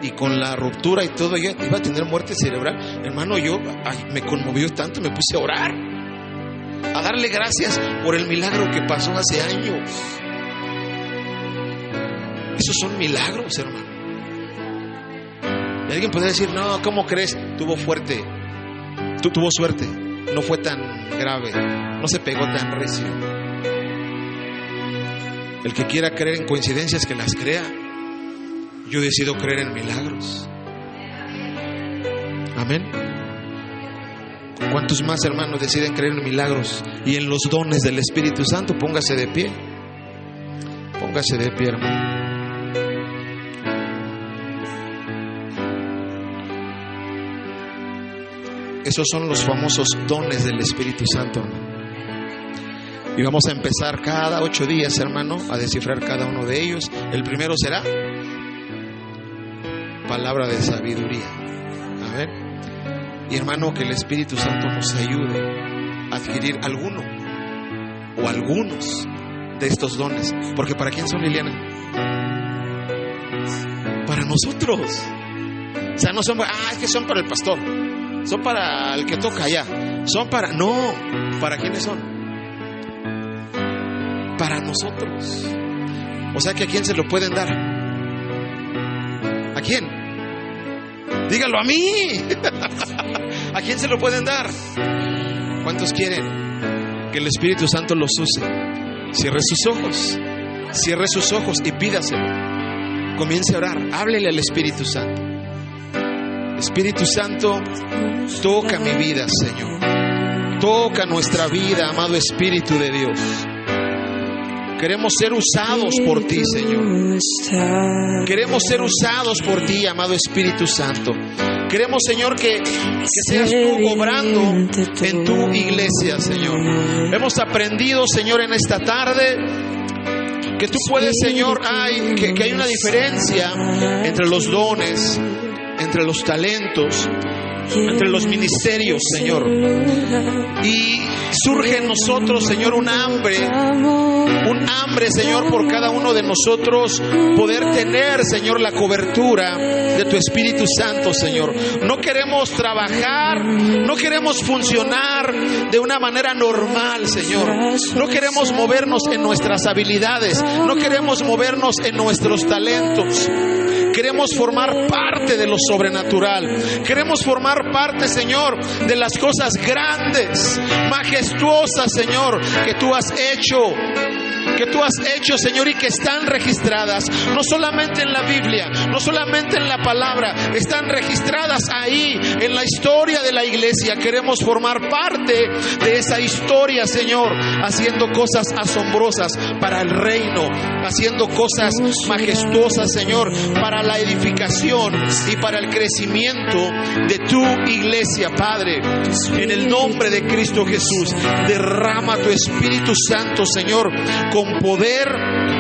y con la ruptura y todo, ella iba a tener muerte cerebral. Hermano, me conmovió tanto, me puse a orar, a darle gracias por el milagro que pasó hace años. Esos son milagros, hermano. Y alguien podría decir: no, ¿cómo crees? Tuvo suerte, no fue tan grave, no se pegó tan recio. El que quiera creer en coincidencias, que las crea. Yo decido creer en milagros. Amén. ¿Cuántos más, hermanos, deciden creer en milagros y en los dones del Espíritu Santo? Póngase de pie. Póngase de pie, hermano. Esos son los famosos dones del Espíritu Santo, hermano. Y vamos a empezar cada 8 días, hermano, a descifrar cada uno de ellos. El primero será palabra de sabiduría. A ver. Y, hermano, que el Espíritu Santo nos ayude a adquirir alguno o algunos de estos dones. Porque ¿para quién son, Liliana? Para nosotros. O sea, no son, es que son para el pastor, son para el que toca allá, son para... No, ¿para quiénes son? Para nosotros. O sea que ¿a quién se lo pueden dar? ¿A quién? Dígalo a mí. ¿A quién se lo pueden dar? ¿Cuántos quieren que el Espíritu Santo los use? Cierre sus ojos y pídaselo. Comience a orar, háblele al Espíritu Santo. Espíritu Santo, toca mi vida, Señor. Toca nuestra vida, amado Espíritu de Dios. Queremos ser usados por ti, Señor. Queremos ser usados por ti, amado Espíritu Santo. Queremos, Señor, que seas tú obrando en tu iglesia, Señor. Hemos aprendido, Señor, en esta tarde que tú puedes, Señor, que hay una diferencia entre los dones, entre los talentos, entre los ministerios, Señor. Y surge en nosotros, Señor, un hambre, Señor, por cada uno de nosotros poder tener, Señor, la cobertura de tu Espíritu Santo, Señor. No queremos trabajar, no queremos funcionar de una manera normal, Señor. No queremos movernos en nuestras habilidades, no queremos movernos en nuestros talentos. Queremos formar parte de lo sobrenatural. Queremos formar parte, Señor, de las cosas grandes, majestuosas, Señor, que tú has hecho, Señor, y que están registradas no solamente en la Biblia, no solamente en la palabra, están registradas ahí en la historia de la iglesia. Queremos formar parte de esa historia, Señor, haciendo cosas asombrosas para el reino, haciendo cosas majestuosas, Señor, para la edificación y para el crecimiento de tu iglesia, Padre. En el nombre de Cristo Jesús, derrama tu Espíritu Santo, Señor, con poder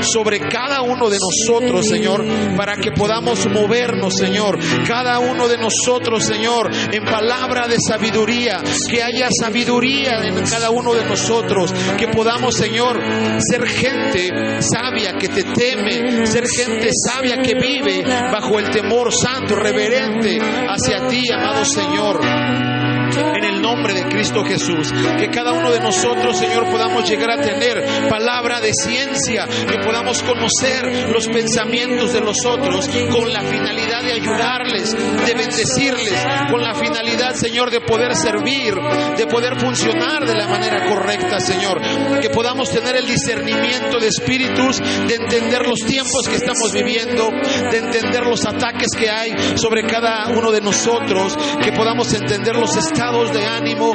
sobre cada uno de nosotros, Señor, para que podamos movernos, Señor, cada uno de nosotros, Señor, en palabra de sabiduría, que haya sabiduría en cada uno de nosotros, que podamos, Señor, ser gente sabia que te teme, ser gente sabia que vive bajo el temor santo, reverente hacia ti, amado Señor. En el el nombre de Cristo Jesús. Que cada uno de nosotros, Señor, podamos llegar a tener palabra de ciencia, que podamos conocer los pensamientos de los otros con la finalidad de ayudarles, de bendecirles, con la finalidad, Señor, de poder servir, de poder funcionar de la manera correcta, Señor. Que podamos tener el discernimiento de espíritus, de entender los tiempos que estamos viviendo, de entender los ataques que hay sobre cada uno de nosotros, que podamos entender los estados de ánimo,